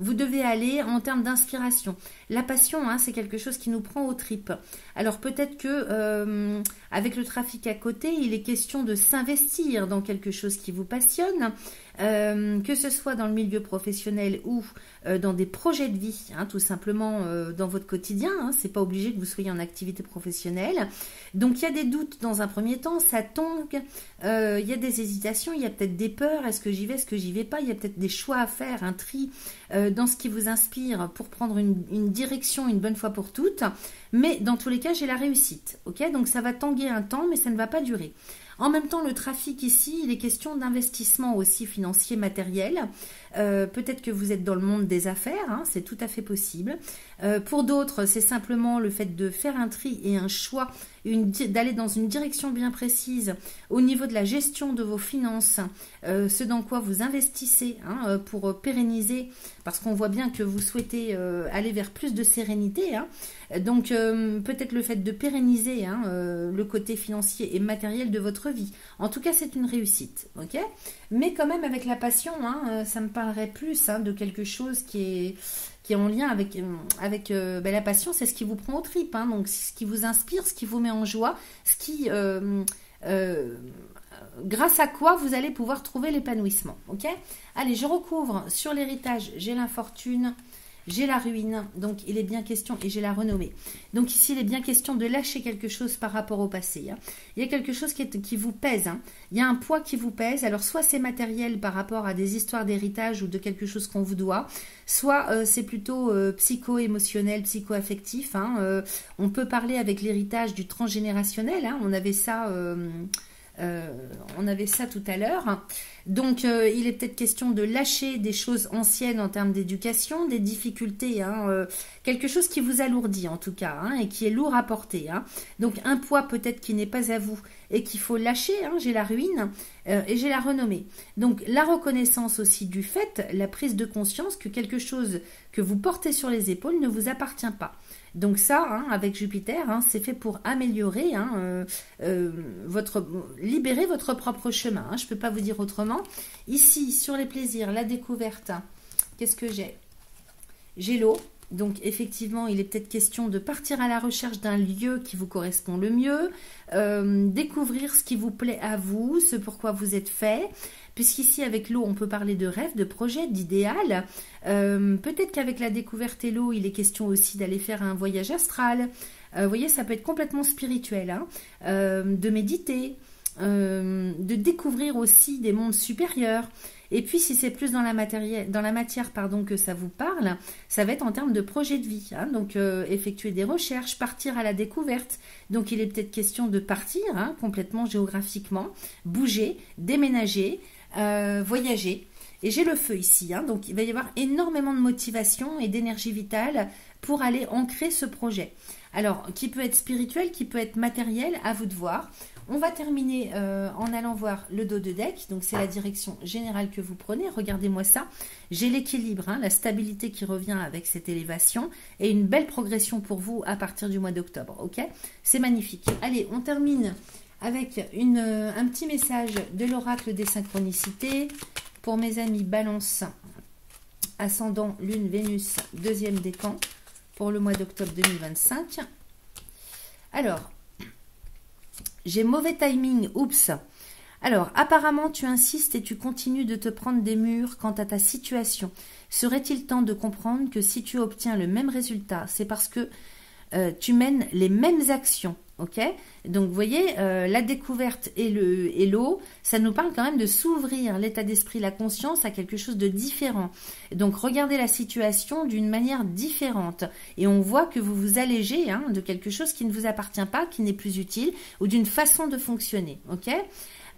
vous devez aller en termes d'inspiration. La passion, hein, c'est quelque chose qui nous prend aux tripes. Alors peut-être que avec le trafic à côté, il est question de s'investir dans quelque chose qui vous passionne, que ce soit dans le milieu professionnel ou dans des projets de vie, hein, tout simplement dans votre quotidien. Hein, c'est pas obligé que vous soyez en activité professionnelle. Donc il y a des doutes dans un premier temps, ça tangue, il y a des hésitations, il y a peut-être des peurs, est-ce que j'y vais, est-ce que j'y vais pas, il y a peut-être des choix à faire, un tri dans ce qui vous inspire pour prendre une direction une bonne fois pour toutes. Mais dans tous les cas, j'ai la réussite. Ok, donc ça va tanguer un temps, mais ça ne va pas durer. En même temps, le trafic ici, il est question d'investissement aussi financier, matériel. Peut-être que vous êtes dans le monde des affaires, hein, c'est tout à fait possible. Pour d'autres, c'est simplement le fait de faire un tri et un choix, d'aller dans une direction bien précise au niveau de la gestion de vos finances, ce dans quoi vous investissez, hein, pour pérenniser, parce qu'on voit bien que vous souhaitez aller vers plus de sérénité, hein. Donc peut-être le fait de pérenniser, hein, le côté financier et matériel de votre vie. En tout cas, c'est une réussite, ok? Mais quand même avec la passion, hein, ça me parlerait plus, hein, de quelque chose qui est en lien avec la passion, c'est ce qui vous prend aux tripes, hein, donc ce qui vous inspire, ce qui vous met en joie, ce qui grâce à quoi vous allez pouvoir trouver l'épanouissement, ok? Allez, je recouvre sur l'héritage, j'ai l'infortune, j'ai la ruine, donc il est bien question, et j'ai la renommée. Donc ici, il est bien question de lâcher quelque chose par rapport au passé, hein. Il y a quelque chose qui vous pèse, hein. Il y a un poids qui vous pèse, alors soit c'est matériel par rapport à des histoires d'héritage ou de quelque chose qu'on vous doit, soit c'est plutôt psycho-émotionnel, psycho-affectif, hein. On peut parler avec l'héritage du transgénérationnel, hein. On avait ça tout à l'heure. Donc, il est peut-être question de lâcher des choses anciennes en termes d'éducation, des difficultés, hein, quelque chose qui vous alourdit en tout cas, hein, et qui est lourd à porter, hein. Donc, un poids peut-être qui n'est pas à vous et qu'il faut lâcher, hein. J'ai la ruine et j'ai la renommée. Donc, la reconnaissance aussi du fait, la prise de conscience que quelque chose que vous portez sur les épaules ne vous appartient pas. Donc ça, hein, avec Jupiter, hein, c'est fait pour améliorer, hein, libérer votre propre chemin, hein, je ne peux pas vous dire autrement. Ici, sur les plaisirs, la découverte, qu'est-ce que j'ai? J'ai l'eau. Donc effectivement, il est peut-être question de partir à la recherche d'un lieu qui vous correspond le mieux, découvrir ce qui vous plaît à vous, ce pourquoi vous êtes fait. Puisqu'ici, avec l'eau, on peut parler de rêve, de projet, d'idéal. Peut-être qu'avec la découverte et l'eau, il est question aussi d'aller faire un voyage astral. Vous voyez, ça peut être complètement spirituel, hein. De méditer, de découvrir aussi des mondes supérieurs. Et puis, si c'est plus dans la matière, pardon, que ça vous parle, ça va être en termes de projet de vie, hein. Donc, effectuer des recherches, partir à la découverte. Donc, il est peut-être question de partir, hein, complètement géographiquement, bouger, déménager, voyager. Et j'ai le feu ici, hein, donc il va y avoir énormément de motivation et d'énergie vitale pour aller ancrer ce projet. Alors, qui peut être spirituel, qui peut être matériel, à vous de voir. On va terminer en allant voir le dos de deck, donc c'est la direction générale que vous prenez. Regardez-moi ça, j'ai l'équilibre, hein, la stabilité qui revient avec cette élévation et une belle progression pour vous à partir du mois d'octobre, ok? C'est magnifique. Allez, on termine avec un petit message de l'oracle des synchronicités pour mes amis Balance, ascendant Lune, Vénus, deuxième décan pour le mois d'octobre 2025. Alors, j'ai mauvais timing, oups. Alors, apparemment, tu insistes et tu continues de te prendre des murs quant à ta situation. Serait-il temps de comprendre que si tu obtiens le même résultat, c'est parce que tu mènes les mêmes actions, ok? Donc, vous voyez, la découverte et l'eau, ça nous parle quand même de s'ouvrir l'état d'esprit, la conscience à quelque chose de différent. Donc, regardez la situation d'une manière différente. Et on voit que vous vous allégez, hein, de quelque chose qui ne vous appartient pas, qui n'est plus utile, ou d'une façon de fonctionner, ok?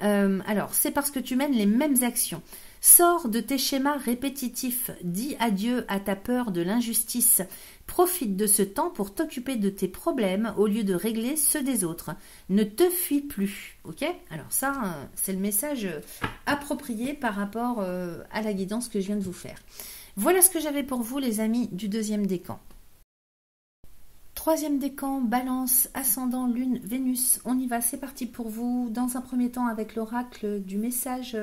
Alors, c'est parce que tu mènes les mêmes actions. Sors de tes schémas répétitifs, dis adieu à ta peur de l'injustice. Profite de ce temps pour t'occuper de tes problèmes au lieu de régler ceux des autres. Ne te fuis plus, ok? Alors ça, c'est le message approprié par rapport à la guidance que je viens de vous faire. Voilà ce que j'avais pour vous, les amis du deuxième décan. Troisième décan, Balance, ascendant, Lune, Vénus. On y va, c'est parti pour vous. Dans un premier temps, avec l'oracle du message.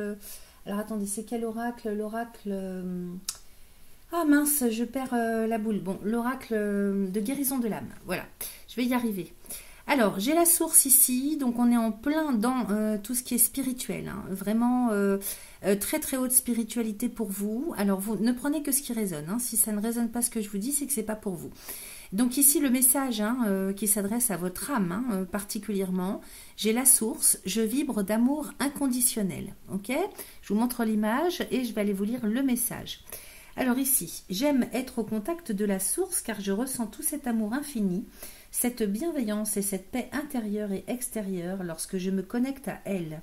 Alors attendez, c'est quel oracle? L'oracle Ah mince, je perds la boule. Bon, l'oracle de guérison de l'âme. Voilà, je vais y arriver. Alors, j'ai la source ici, donc on est en plein dans tout ce qui est spirituel, hein. Vraiment très très haute spiritualité pour vous. Alors, vous ne prenez que ce qui résonne, hein. Si ça ne résonne pas ce que je vous dis, c'est que c'est pas pour vous. Donc ici, le message hein, qui s'adresse à votre âme hein, particulièrement, j'ai la source, je vibre d'amour inconditionnel. Ok? Je vous montre l'image et je vais aller vous lire le message. Alors ici, j'aime être au contact de la source car je ressens tout cet amour infini, cette bienveillance et cette paix intérieure et extérieure lorsque je me connecte à elle.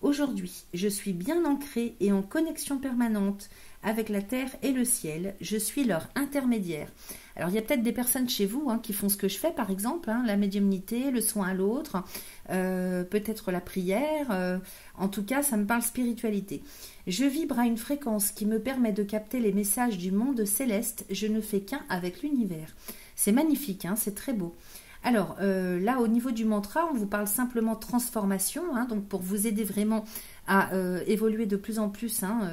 Aujourd'hui, je suis bien ancrée et en connexion permanente avec la terre et le ciel. Je suis leur intermédiaire. Alors, il y a peut-être des personnes chez vous hein, qui font ce que je fais, par exemple, hein, la médiumnité, le soin à l'autre, peut-être la prière. En tout cas, ça me parle spiritualité. Je vibre à une fréquence qui me permet de capter les messages du monde céleste. Je ne fais qu'un avec l'univers. C'est magnifique, hein, c'est très beau. Alors, là, au niveau du mantra, on vous parle simplement transformation, hein, donc pour vous aider vraiment à évoluer de plus en plus hein,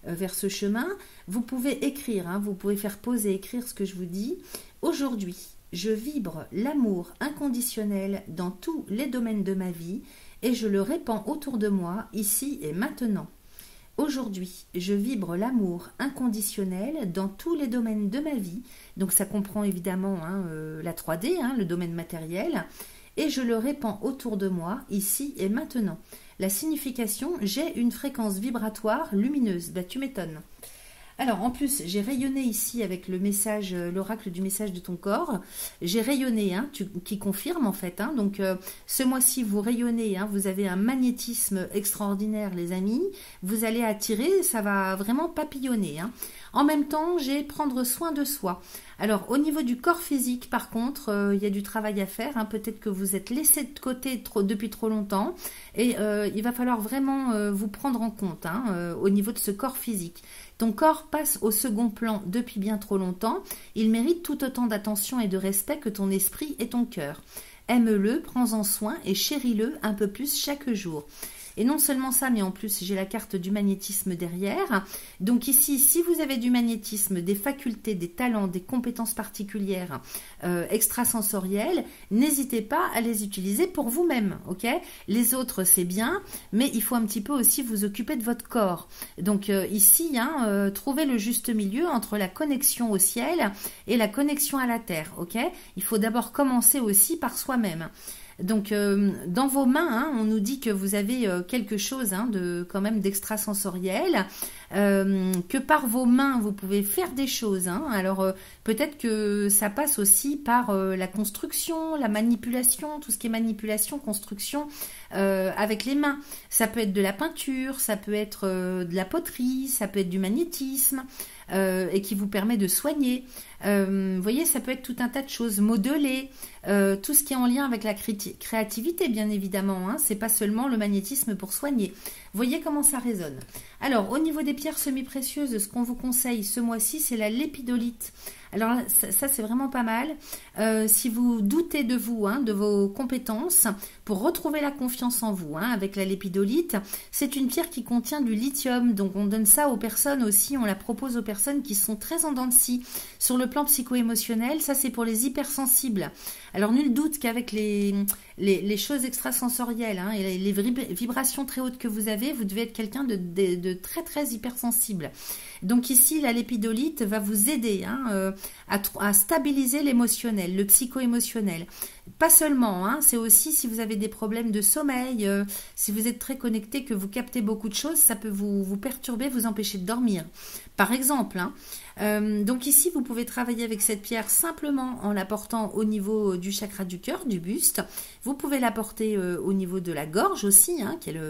vers ce chemin. Vous pouvez écrire, hein, vous pouvez faire pause et écrire ce que je vous dis. Aujourd'hui, je vibre l'amour inconditionnel dans tous les domaines de ma vie et je le répands autour de moi, ici et maintenant. Aujourd'hui, je vibre l'amour inconditionnel dans tous les domaines de ma vie. Donc ça comprend évidemment hein, la 3D, hein, le domaine matériel. Et je le répands autour de moi, ici et maintenant. La signification, j'ai une fréquence vibratoire lumineuse. Bah, tu m'étonnes. Alors, en plus, j'ai rayonné ici avec le message, l'oracle du message de ton corps. J'ai rayonné, hein, qui confirme en fait. Hein, donc, ce mois-ci, vous rayonnez, hein, vous avez un magnétisme extraordinaire, les amis. Vous allez attirer, ça va vraiment papillonner. Hein. En même temps, j'ai prendre soin de soi. Alors, au niveau du corps physique, par contre, il y a du travail à faire. Hein. Peut-être que vous êtes laissé de côté depuis trop longtemps. Et il va falloir vraiment vous prendre en compte hein, au niveau de ce corps physique. Ton corps passe au second plan depuis bien trop longtemps. Il mérite tout autant d'attention et de respect que ton esprit et ton cœur. Aime-le, prends-en soin et chéris-le un peu plus chaque jour. Et non seulement ça, mais en plus, j'ai la carte du magnétisme derrière. Donc ici, si vous avez du magnétisme, des facultés, des talents, des compétences particulières extrasensorielles, n'hésitez pas à les utiliser pour vous-même, ok? Les autres, c'est bien, mais il faut un petit peu aussi vous occuper de votre corps. Donc ici, hein, trouvez le juste milieu entre la connexion au ciel et la connexion à la terre, ok? Il faut d'abord commencer aussi par soi-même. Donc, dans vos mains, hein, on nous dit que vous avez quelque chose hein, de quand même d'extrasensoriel, que par vos mains, vous pouvez faire des choses. Hein. Alors, peut-être que ça passe aussi par la construction, la manipulation, tout ce qui est manipulation, construction avec les mains. Ça peut être de la peinture, ça peut être de la poterie, ça peut être du magnétisme. Et qui vous permet de soigner. Vous voyez, ça peut être tout un tas de choses, modeler, tout ce qui est en lien avec la créativité, bien évidemment. Hein, c'est pas seulement le magnétisme pour soigner. Vous voyez comment ça résonne. Alors, au niveau des pierres semi-précieuses, ce qu'on vous conseille ce mois-ci, c'est la lépidolite. Alors ça c'est vraiment pas mal. Si vous doutez de vous, hein, de vos compétences, pour retrouver la confiance en vous, hein, avec la lépidolite, c'est une pierre qui contient du lithium. Donc on donne ça aux personnes aussi, on la propose aux personnes qui sont très en dents de scie. Sur le plan psycho-émotionnel, ça c'est pour les hypersensibles. Alors nul doute qu'avec les choses extrasensorielles hein, et les vibrations très hautes que vous avez, vous devez être quelqu'un de très très hypersensible. Donc ici, la lépidolite va vous aider hein, à stabiliser l'émotionnel, le psycho-émotionnel. Pas seulement, hein, c'est aussi si vous avez des problèmes de sommeil, si vous êtes très connecté, que vous captez beaucoup de choses, ça peut vous perturber, vous empêcher de dormir. Par exemple, hein. Donc ici, vous pouvez travailler avec cette pierre simplement en la portant au niveau du chakra du cœur, du buste. Vous pouvez la porter au niveau de la gorge aussi, hein, qui est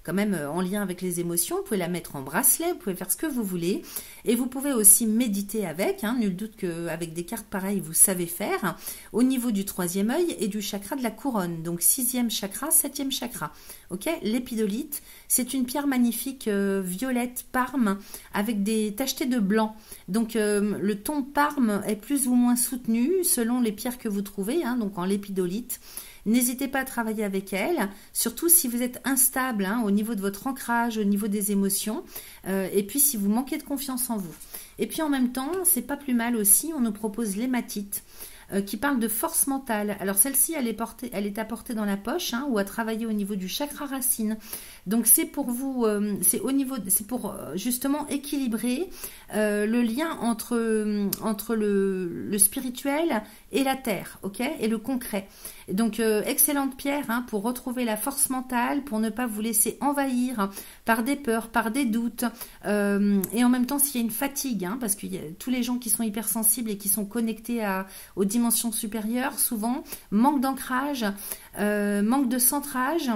quand même en lien avec les émotions. Vous pouvez la mettre en bracelet, vous pouvez faire ce que vous voulez. Et vous pouvez aussi méditer avec, hein, nul doute qu'avec des cartes pareilles, vous savez faire, au niveau du 3e œil et du chakra de la couronne. Donc 6e chakra, 7e chakra. Ok, l'épidolite, c'est une pierre magnifique violette parme avec des tachetés de blanc. Donc le ton parme est plus ou moins soutenu selon les pierres que vous trouvez, hein, donc en lépidolite. N'hésitez pas à travailler avec elle, surtout si vous êtes instable au niveau de votre ancrage, au niveau des émotions, et puis si vous manquez de confiance en vous. Et puis en même temps, c'est pas plus mal aussi, on nous propose l'hématite, qui parle de force mentale. Alors celle-ci, elle est apportée dans la poche ou à travailler au niveau du chakra racine. Donc c'est pour vous, c'est pour justement équilibrer le lien entre le spirituel et la terre, ok, et le concret. Donc excellente pierre pour retrouver la force mentale, pour ne pas vous laisser envahir par des peurs, par des doutes, et en même temps s'il y a une fatigue, parce que tous les gens qui sont hypersensibles et qui sont connectés aux dimensions supérieures, souvent manque d'ancrage, manque de centrage.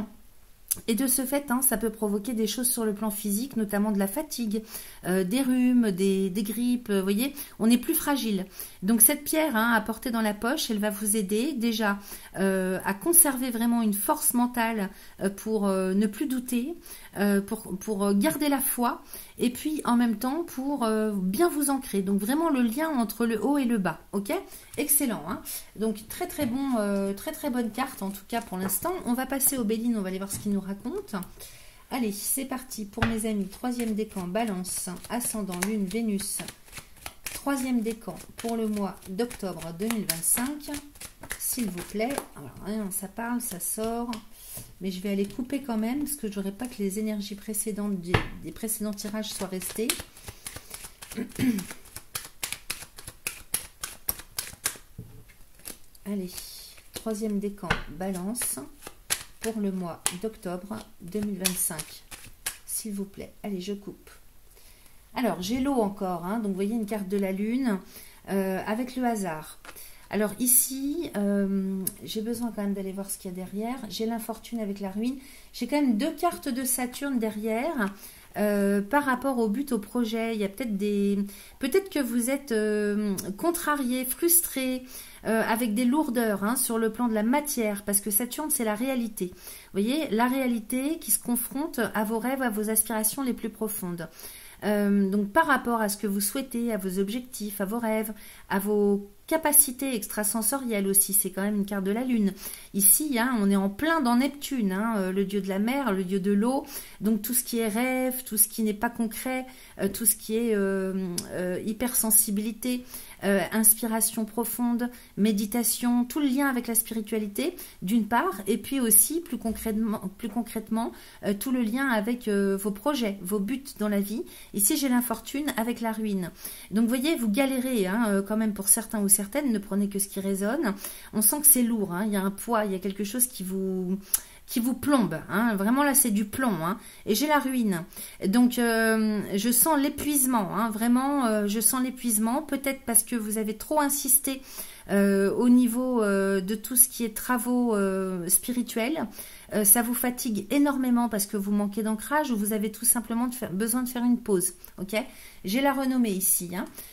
Et de ce fait, ça peut provoquer des choses sur le plan physique, notamment de la fatigue, des rhumes, des grippes, vous voyez, on est plus fragile. Donc cette pierre à porter dans la poche, elle va vous aider déjà à conserver vraiment une force mentale pour ne plus douter, pour garder la foi, et puis en même temps pour bien vous ancrer. Donc vraiment le lien entre le haut et le bas, ok? Excellent, Donc très très bon, très bonne carte en tout cas pour l'instant. On va passer au Béline, on va aller voir ce qu'il nous raconte. Allez, c'est parti pour mes amis. Troisième décan, Balance, ascendant, Lune, Vénus. Troisième décan pour le mois d'octobre 2025. S'il vous plaît. Alors, ça parle, ça sort. Mais je vais aller couper quand même, parce que je n'aurais pas que les énergies précédentes des précédents tirages soient restées. Allez, troisième décan, Balance, pour le mois d'octobre 2025. S'il vous plaît. Allez, je coupe. Alors, j'ai l'eau encore, donc vous voyez une carte de la Lune avec le hasard. Alors ici, j'ai besoin quand même d'aller voir ce qu'il y a derrière. J'ai l'infortune avec la ruine. J'ai quand même 2 cartes de Saturne derrière. Par rapport au but, au projet, il y a peut-être que vous êtes contrarié, frustré, avec des lourdeurs sur le plan de la matière, parce que Saturne, c'est la réalité. Vous voyez, la réalité qui se confronte à vos rêves, à vos aspirations les plus profondes. Donc par rapport à ce que vous souhaitez, à vos objectifs, à vos rêves, à vos capacités extrasensorielles aussi, c'est quand même une carte de la Lune. Ici, on est en plein dans Neptune, le dieu de la mer, le dieu de l'eau, donc tout ce qui est rêve, tout ce qui n'est pas concret, tout ce qui est hypersensibilité, inspiration profonde, méditation, tout le lien avec la spiritualité d'une part, et puis aussi plus concrètement tout le lien avec vos projets, vos buts dans la vie. Ici j'ai l'infortune avec la ruine. Donc vous voyez, vous galérez quand même pour certains ou certaines, ne prenez que ce qui résonne. On sent que c'est lourd, il y a un poids, il y a quelque chose qui vous plombe, vraiment là c'est du plomb, et j'ai la ruine, donc je sens l'épuisement, vraiment je sens l'épuisement, peut-être parce que vous avez trop insisté au niveau de tout ce qui est travaux spirituels, ça vous fatigue énormément parce que vous manquez d'ancrage ou vous avez tout simplement besoin de faire une pause, ok? J'ai la renommée ici,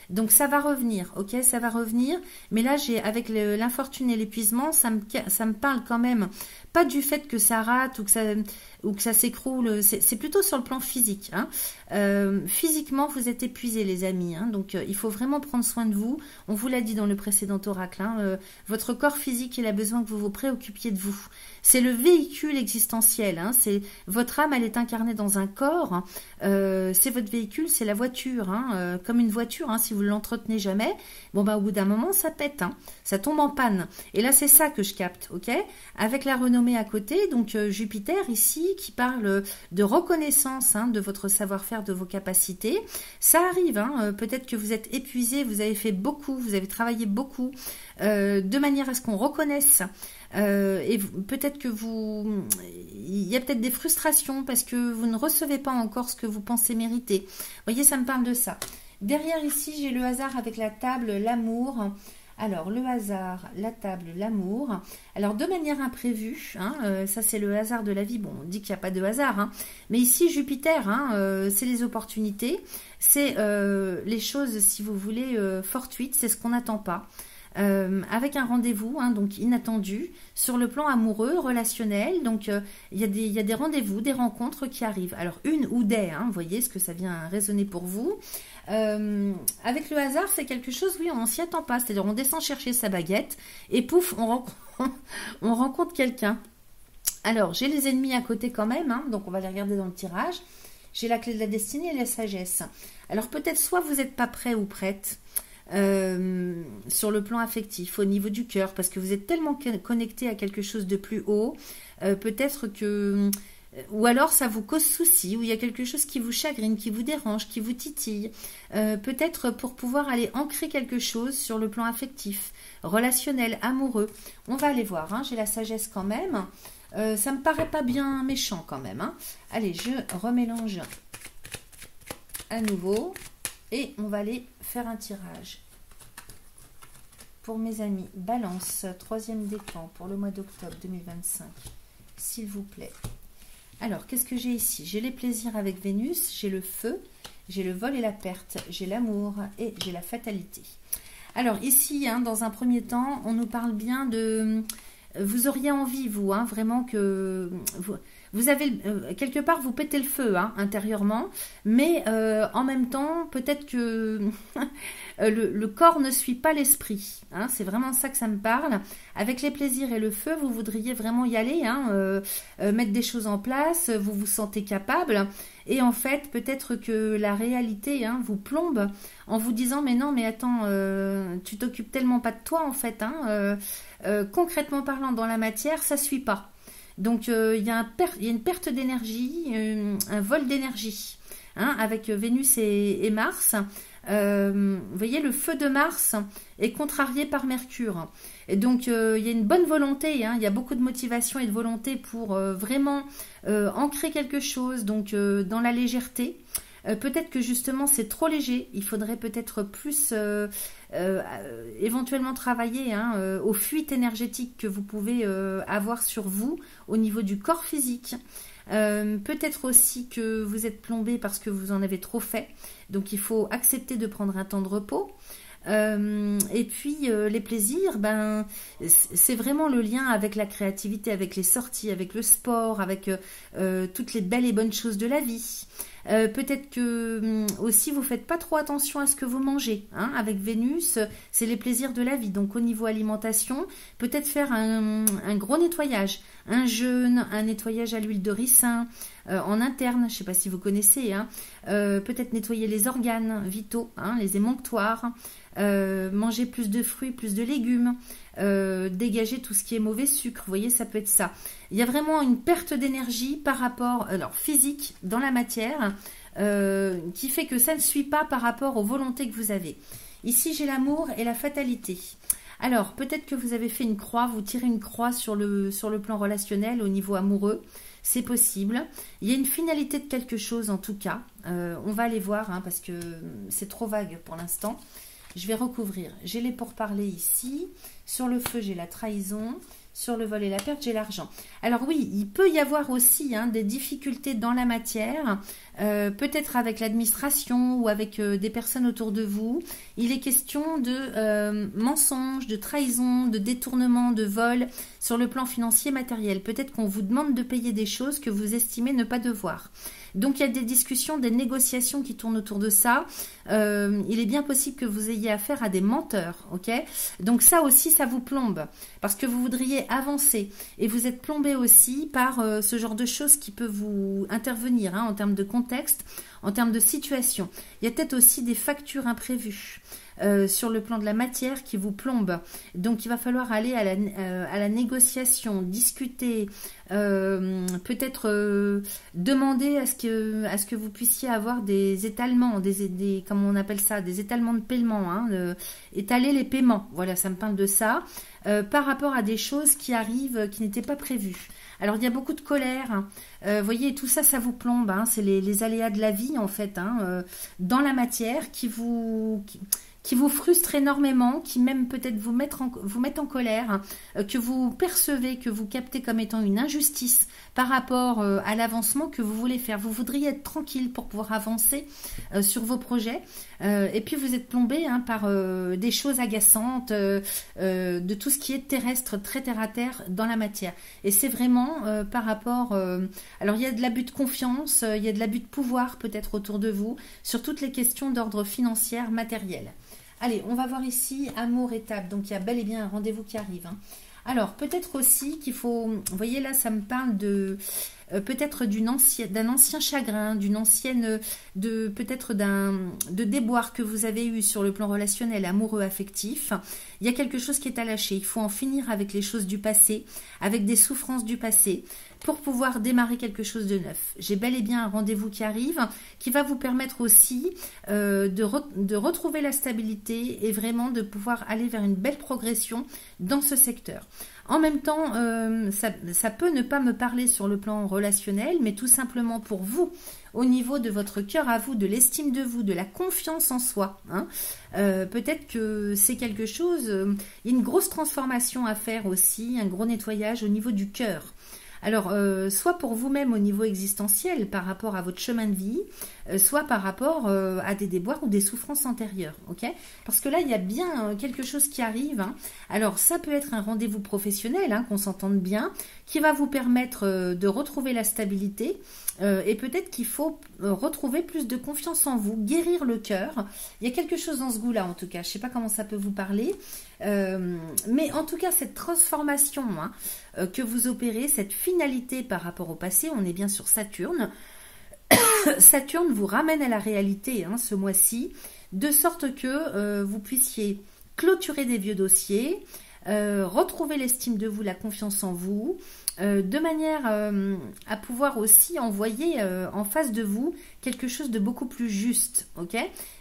donc ça va revenir, ok? Ça va revenir, mais là j'ai avec l'infortune et l'épuisement, ça me parle quand même pas du fait que ça rate ou que ça s'écroule, c'est plutôt sur le plan physique. Physiquement, vous êtes épuisés, les amis, donc il faut vraiment prendre soin de vous. On vous l'a dit dans le précédent oracle, votre corps physique, il a besoin que vous vous préoccupiez de vous. C'est le véhicule existentiel, c'est votre âme, elle est incarnée dans un corps, c'est votre véhicule, c'est la voiture, comme une voiture, si vous ne l'entretenez jamais, au bout d'un moment, ça pète, ça tombe en panne. Et là, c'est ça que je capte, ok? Avec la renommée à côté, donc Jupiter ici, qui parle de reconnaissance de votre savoir-faire, de vos capacités. Ça arrive, peut-être que vous êtes épuisé, vous avez fait beaucoup, vous avez travaillé beaucoup, de manière à ce qu'on reconnaisse. Et peut-être que il y a peut-être des frustrations parce que vous ne recevez pas encore ce que vous pensez mériter. Vous voyez, ça me parle de ça. Derrière ici, j'ai le hasard avec la table, l'amour. Alors, le hasard, la table, l'amour. Alors, de manière imprévue, ça c'est le hasard de la vie. Bon, on dit qu'il n'y a pas de hasard, mais ici, Jupiter, c'est les opportunités, c'est les choses, si vous voulez, fortuites, c'est ce qu'on n'attend pas. Avec un rendez-vous, donc inattendu, sur le plan amoureux, relationnel, donc il y a des rendez-vous, des rencontres qui arrivent. Alors, une ou des, vous voyez ce que ça vient résonner pour vous. Avec le hasard, c'est quelque chose, oui, on s'y attend pas. C'est-à-dire, on descend chercher sa baguette et pouf, on rencontre quelqu'un. Alors, j'ai les ennemis à côté quand même, hein, donc on va les regarder dans le tirage. J'ai la clé de la destinée et la sagesse. Alors, peut-être soit vous n'êtes pas prêt ou prête sur le plan affectif, au niveau du cœur, parce que vous êtes tellement connecté à quelque chose de plus haut, peut-être que... Ou alors ça vous cause souci, ou il y a quelque chose qui vous chagrine, qui vous dérange, qui vous titille. Peut-être pour pouvoir aller ancrer quelque chose sur le plan affectif, relationnel, amoureux. On va aller voir, hein, j'ai la sagesse quand même. Ça me paraît pas bien méchant quand même. Hein. Allez, je remélange à nouveau et on va aller faire un tirage. Pour mes amis, Balance, 3e décan pour le mois d'octobre 2025, s'il vous plaît. Alors, qu'est-ce que j'ai ici? J'ai les plaisirs avec Vénus, j'ai le feu, j'ai le vol et la perte, j'ai l'amour et j'ai la fatalité. Alors, ici, hein, dans un premier temps, on nous parle bien de... Vous auriez envie, vous, hein, vraiment que... Vous avez, quelque part, vous pétez le feu hein, intérieurement, mais en même temps, peut-être que le corps ne suit pas l'esprit. Hein, c'est vraiment ça que ça me parle. Avec les plaisirs et le feu, vous voudriez vraiment y aller, hein, mettre des choses en place, vous vous sentez capable. Et en fait, peut-être que la réalité hein, vous plombe en vous disant « Mais non, mais attends, tu t'occupes tellement pas de toi, en fait. Hein, concrètement parlant, dans la matière, ça suit pas. » Donc, il y a une perte d'énergie, un vol d'énergie, hein, avec Vénus et Mars. Vous voyez, le feu de Mars est contrarié par Mercure. Et donc, il y a une bonne volonté, hein, il y a beaucoup de motivation et de volonté pour vraiment ancrer quelque chose, donc dans la légèreté. Peut-être que justement c'est trop léger, il faudrait peut-être plus éventuellement travailler hein, aux fuites énergétiques que vous pouvez avoir sur vous au niveau du corps physique. Peut-être aussi que vous êtes plombé parce que vous en avez trop fait, donc il faut accepter de prendre un temps de repos. Et puis les plaisirs, ben, c'est vraiment le lien avec la créativité, avec les sorties, avec le sport, avec toutes les belles et bonnes choses de la vie. Peut-être que aussi vous faites pas trop attention à ce que vous mangez. Hein. Avec Vénus, c'est les plaisirs de la vie. Donc au niveau alimentation, peut-être faire un gros nettoyage, un jeûne, un nettoyage à l'huile de ricin en interne. Je ne sais pas si vous connaissez. Hein. Peut-être nettoyer les organes vitaux, hein, les émonctoires. Manger plus de fruits, plus de légumes, dégager tout ce qui est mauvais sucre, vous voyez, ça peut être ça. Il y a vraiment une perte d'énergie par rapport, alors physique, dans la matière, qui fait que ça ne suit pas par rapport aux volontés que vous avez. Ici, j'ai l'amour et la fatalité. Alors, peut-être que vous avez fait une croix, vous tirez une croix sur le plan relationnel, au niveau amoureux. C'est possible. Il y a une finalité de quelque chose, en tout cas. On va aller voir, hein, parce que c'est trop vague pour l'instant. Je vais recouvrir. J'ai les pourparlers ici. Sur le feu, j'ai la trahison. Sur le vol et la perte, j'ai l'argent. Alors oui, il peut y avoir aussi hein, des difficultés dans la matière, peut-être avec l'administration ou avec des personnes autour de vous. Il est question de mensonges, de trahison, de détournement, de vol sur le plan financier matériel. Peut-être qu'on vous demande de payer des choses que vous estimez ne pas devoir. Donc il y a des discussions, des négociations qui tournent autour de ça. Il est bien possible que vous ayez affaire à des menteurs, ok? Donc ça aussi, ça vous plombe parce que vous voudriez avancer et vous êtes plombé aussi par ce genre de choses qui peut vous intervenir hein, en termes de contexte, en termes de situation. Il y a peut-être aussi des factures imprévues. Sur le plan de la matière qui vous plombe. Donc il va falloir aller à la négociation, discuter, peut-être demander à ce que vous puissiez avoir des étalements, des comment on appelle ça, des étalements de paiement, hein, étaler les paiements. Voilà, ça me parle de ça. Par rapport à des choses qui arrivent, qui n'étaient pas prévues. Alors, il y a beaucoup de colère. Vous voyez, tout ça, ça vous plombe. Hein, c'est les aléas de la vie, en fait, hein, dans la matière qui vous qui vous frustre énormément, qui même peut-être vous mettent en colère, que vous percevez, que vous captez comme étant une injustice par rapport à l'avancement que vous voulez faire. Vous voudriez être tranquille pour pouvoir avancer sur vos projets, et puis vous êtes plombé par des choses agaçantes, de tout ce qui est terrestre, très terre à terre dans la matière. Et c'est vraiment par rapport... alors il y a de l'abus de confiance, il y a de l'abus de pouvoir peut-être autour de vous, sur toutes les questions d'ordre financier, matériel. Allez, on va voir ici amour et table. Donc il y a bel et bien un rendez-vous qui arrive. Alors peut-être aussi qu'il faut... Vous voyez là, ça me parle de... peut-être d'un ancien chagrin, d'une ancienne, peut-être de déboire que vous avez eu sur le plan relationnel, amoureux, affectif. Il y a quelque chose qui est à lâcher. Il faut en finir avec les choses du passé, avec des souffrances du passé, pour pouvoir démarrer quelque chose de neuf. J'ai bel et bien un rendez-vous qui arrive, qui va vous permettre aussi de retrouver la stabilité et vraiment de pouvoir aller vers une belle progression dans ce secteur. En même temps, ça peut ne pas me parler sur le plan relationnel, mais tout simplement pour vous, au niveau de votre cœur à vous, de l'estime de vous, de la confiance en soi. Peut-être que c'est quelque chose, il y a une grosse transformation à faire aussi, un gros nettoyage au niveau du cœur. Alors, soit pour vous-même au niveau existentiel par rapport à votre chemin de vie, soit par rapport à des déboires ou des souffrances antérieures, ok? Parce que là, il y a bien quelque chose qui arrive. Alors, ça peut être un rendez-vous professionnel, qu'on s'entende bien, qui va vous permettre de retrouver la stabilité, et peut-être qu'il faut retrouver plus de confiance en vous, guérir le cœur. Il y a quelque chose dans ce goût-là, en tout cas. Je ne sais pas comment ça peut vous parler, mais en tout cas, cette transformation que vous opérez, cette finalité par rapport au passé, on est bien sur Saturne. Saturne vous ramène à la réalité ce mois-ci, de sorte que vous puissiez clôturer des vieux dossiers, retrouver l'estime de vous, la confiance en vous, de manière à pouvoir aussi envoyer en face de vous quelque chose de beaucoup plus juste, ok,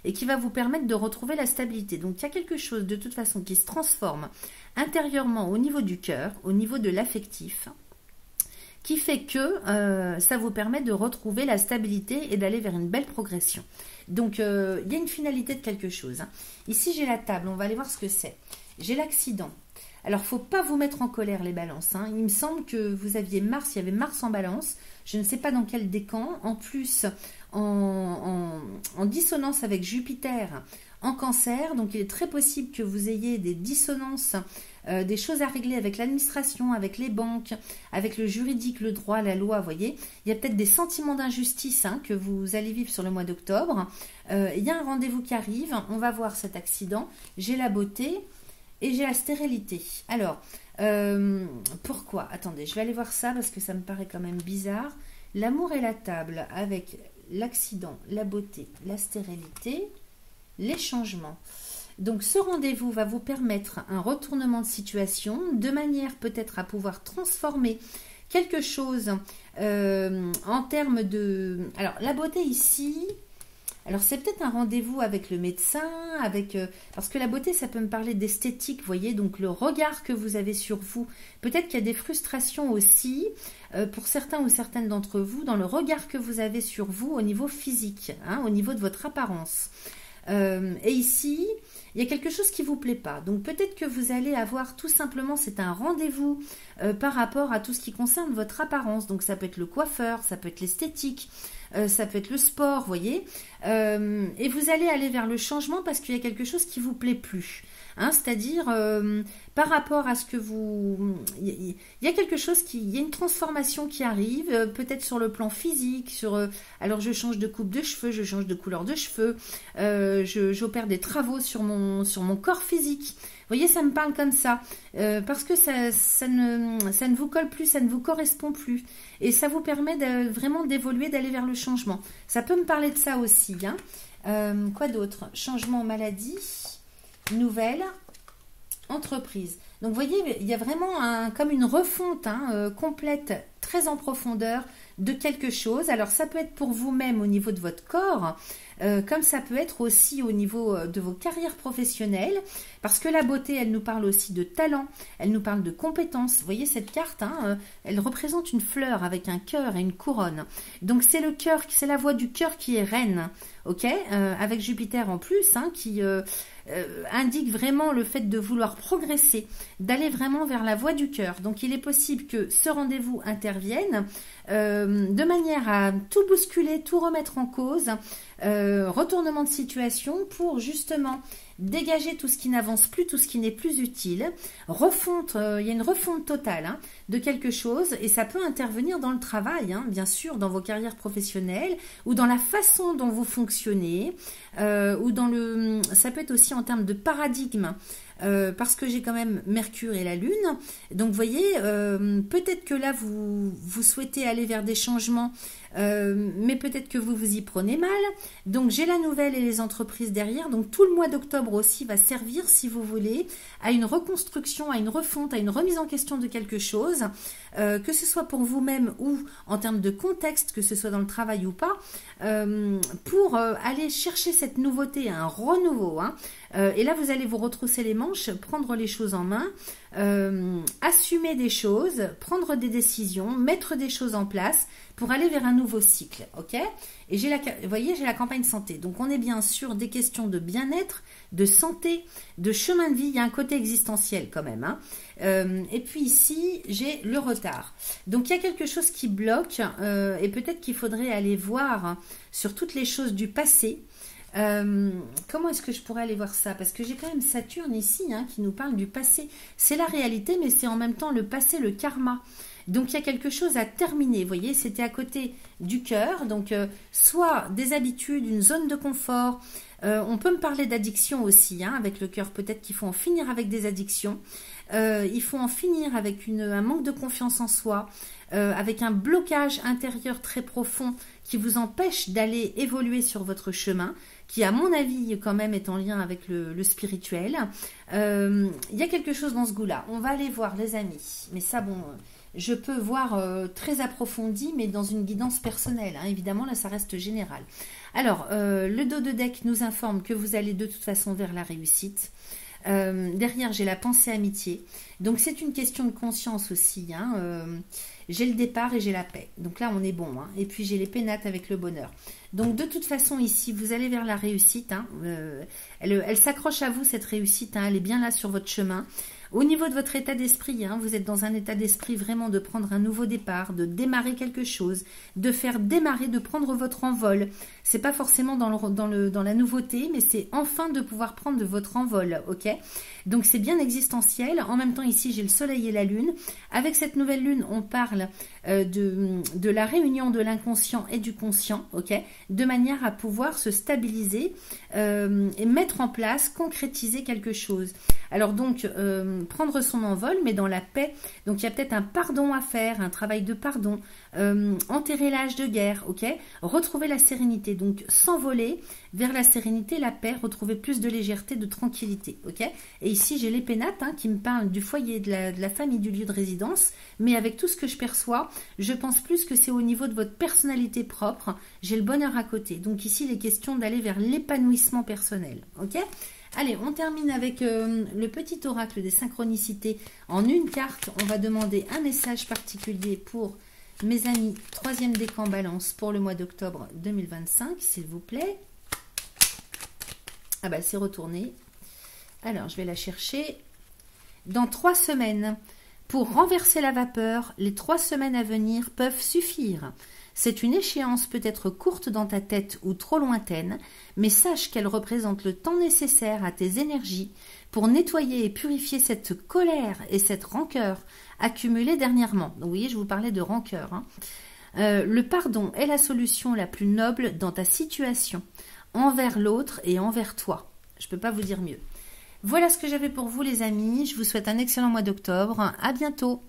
et qui va vous permettre de retrouver la stabilité. Donc il y a quelque chose de toute façon qui se transforme intérieurement au niveau du cœur, au niveau de l'affectif, qui fait que ça vous permet de retrouver la stabilité et d'aller vers une belle progression. Donc il y a une finalité de quelque chose. Ici j'ai la table, on va aller voir ce que c'est. J'ai l'accident. Alors, il ne faut pas vous mettre en colère les balances. Il me semble que vous aviez Mars, il y avait Mars en balance. Je ne sais pas dans quel décan. En plus, en dissonance avec Jupiter en cancer. Donc, il est très possible que vous ayez des dissonances, des choses à régler avec l'administration, avec les banques, avec le juridique, le droit, la loi, vous voyez. Il y a peut-être des sentiments d'injustice que vous allez vivre sur le mois d'octobre. Il y a un rendez-vous qui arrive. On va voir cet accident. J'ai la beauté. Et j'ai la stérilité. Alors, pourquoi? Attendez, je vais aller voir ça parce que ça me paraît quand même bizarre. L'amour et la table avec l'accident, la beauté, la stérilité, les changements. Donc, ce rendez-vous va vous permettre un retournement de situation de manière peut-être à pouvoir transformer quelque chose en termes de... Alors, la beauté ici... Alors, c'est peut-être un rendez-vous avec le médecin, parce que la beauté, ça peut me parler d'esthétique, vous voyez, donc le regard que vous avez sur vous. Peut-être qu'il y a des frustrations aussi, pour certains ou certaines d'entre vous, dans le regard que vous avez sur vous au niveau physique, au niveau de votre apparence. Et ici, il y a quelque chose qui ne vous plaît pas. Donc, peut-être que vous allez avoir tout simplement, c'est un rendez-vous par rapport à tout ce qui concerne votre apparence. Donc, ça peut être le coiffeur, ça peut être l'esthétique, ça peut être le sport, vous voyez. Et vous allez aller vers le changement parce qu'il y a quelque chose qui ne vous plaît plus. C'est-à-dire, par rapport à ce que vous... Il y a quelque chose il y a une transformation qui arrive, peut-être sur le plan physique, alors je change de coupe de cheveux, je change de couleur de cheveux, j'opère des travaux sur mon corps physique. Vous voyez, ça me parle comme ça, parce que ça ne vous colle plus, ça ne vous correspond plus. Et ça vous permet vraiment d'évoluer, d'aller vers le changement. Ça peut me parler de ça aussi. Quoi d'autre? Changement, maladie, nouvelle, entreprise. Donc, vous voyez, il y a vraiment comme une refonte complète, très en profondeur de quelque chose. Alors ça peut être pour vous-même au niveau de votre corps, comme ça peut être aussi au niveau de vos carrières professionnelles, parce que la beauté, elle nous parle aussi de talent, elle nous parle de compétences. Vous voyez cette carte, hein, elle représente une fleur avec un cœur et une couronne. Donc c'est le cœur, c'est la voix du cœur qui est reine, ok, avec Jupiter en plus, hein, qui indique vraiment le fait de vouloir progresser, d'aller vraiment vers la voie du cœur. Donc il est possible que ce rendez-vous intervienne de manière à tout bousculer, tout remettre en cause, retournement de situation pour justement dégager tout ce qui n'avance plus, tout ce qui n'est plus utile, refonte, il y a une refonte totale, hein, de quelque chose, et ça peut intervenir dans le travail, hein, bien sûr, dans vos carrières professionnelles, ou dans la façon dont vous fonctionnez, ou dans le, ça peut être aussi en termes de paradigme, parce que j'ai quand même Mercure et la Lune, donc vous voyez, peut-être que là vous souhaitez aller vers des changements, mais peut-être que vous vous y prenez mal. Donc j'ai la nouvelle et les entreprises derrière, donc tout le mois d'octobre aussi va servir, si vous voulez, à une reconstruction, à une refonte, à une remise en question de quelque chose, que ce soit pour vous-même ou en termes de contexte, que ce soit dans le travail ou pas, pour aller chercher cette nouveauté, un renouveau, hein. Et là vous allez vous retrousser les manches, prendre les choses en main, assumer des choses, prendre des décisions, mettre des choses en place pour aller vers un nouveau cycle, ok? Et vous voyez, j'ai la campagne santé. Donc on est bien sûr des questions de bien-être, de santé, de chemin de vie. Il y a un côté existentiel quand même, hein. Et puis ici, j'ai le retard. Donc il y a quelque chose qui bloque, et peut-être qu'il faudrait aller voir sur toutes les choses du passé. Comment est-ce que je pourrais aller voir ça? Parce que j'ai quand même Saturne ici, hein, qui nous parle du passé. C'est la réalité, mais c'est en même temps le passé, le karma. Donc il y a quelque chose à terminer, vous voyez, c'était à côté du cœur, donc soit des habitudes, une zone de confort, on peut me parler d'addiction aussi, hein, avec le cœur, peut-être qu'il faut en finir avec des addictions, il faut en finir avec un manque de confiance en soi, avec un blocage intérieur très profond qui vous empêche d'aller évoluer sur votre chemin, qui à mon avis quand même est en lien avec le spirituel. Il y a quelque chose dans ce goût-là, on va aller voir les amis, mais ça bon... Je peux voir très approfondi, mais dans une guidance personnelle, hein. Évidemment, là, ça reste général. Alors, le dos de deck nous informe que vous allez de toute façon vers la réussite. Derrière, j'ai la pensée amitié. Donc, c'est une question de conscience aussi, hein. J'ai le départ et j'ai la paix. Donc là, on est bon, hein. Et puis, j'ai les pénates avec le bonheur. Donc, de toute façon, ici, vous allez vers la réussite, hein. Elle s'accroche à vous, cette réussite, hein. Elle est bien là sur votre chemin. Au niveau de votre état d'esprit, hein, vous êtes dans un état d'esprit vraiment de prendre un nouveau départ, de démarrer quelque chose, de faire démarrer, de prendre votre envol. C'est pas forcément dans la nouveauté, mais c'est enfin de pouvoir prendre de votre envol, ok? Donc c'est bien existentiel. En même temps, ici, j'ai le soleil et la lune. Avec cette nouvelle lune, on parle de la réunion de l'inconscient et du conscient, ok? De manière à pouvoir se stabiliser et mettre en place, concrétiser quelque chose. Alors donc, prendre son envol, mais dans la paix. Donc il y a peut-être un pardon à faire, un travail de pardon, enterrer l'âge de guerre, ok? Retrouver la sérénité, donc s'envoler vers la sérénité, la paix, retrouver plus de légèreté, de tranquillité, ok? Et ici j'ai les pénates, hein, qui me parlent du foyer, de la famille, du lieu de résidence, mais avec tout ce que je perçois, je pense plus que c'est au niveau de votre personnalité propre, j'ai le bonheur à côté. Donc ici, les questions d'aller vers l'épanouissement personnel, ok? Allez, on termine avec le petit oracle des synchronicités. En une carte, on va demander un message particulier pour mes amis. Troisième décan balance pour le mois d'octobre 2025, s'il vous plaît. Ah bah, elle s'est retournée. Alors, je vais la chercher. Dans 3 semaines, pour renverser la vapeur, les 3 semaines à venir peuvent suffire. C'est une échéance peut-être courte dans ta tête ou trop lointaine, mais sache qu'elle représente le temps nécessaire à tes énergies pour nettoyer et purifier cette colère et cette rancœur accumulées dernièrement. Donc, vous voyez, je vous parlais de rancœur, hein. Le pardon est la solution la plus noble dans ta situation, envers l'autre et envers toi. Je ne peux pas vous dire mieux. Voilà ce que j'avais pour vous, les amis. Je vous souhaite un excellent mois d'octobre. À bientôt.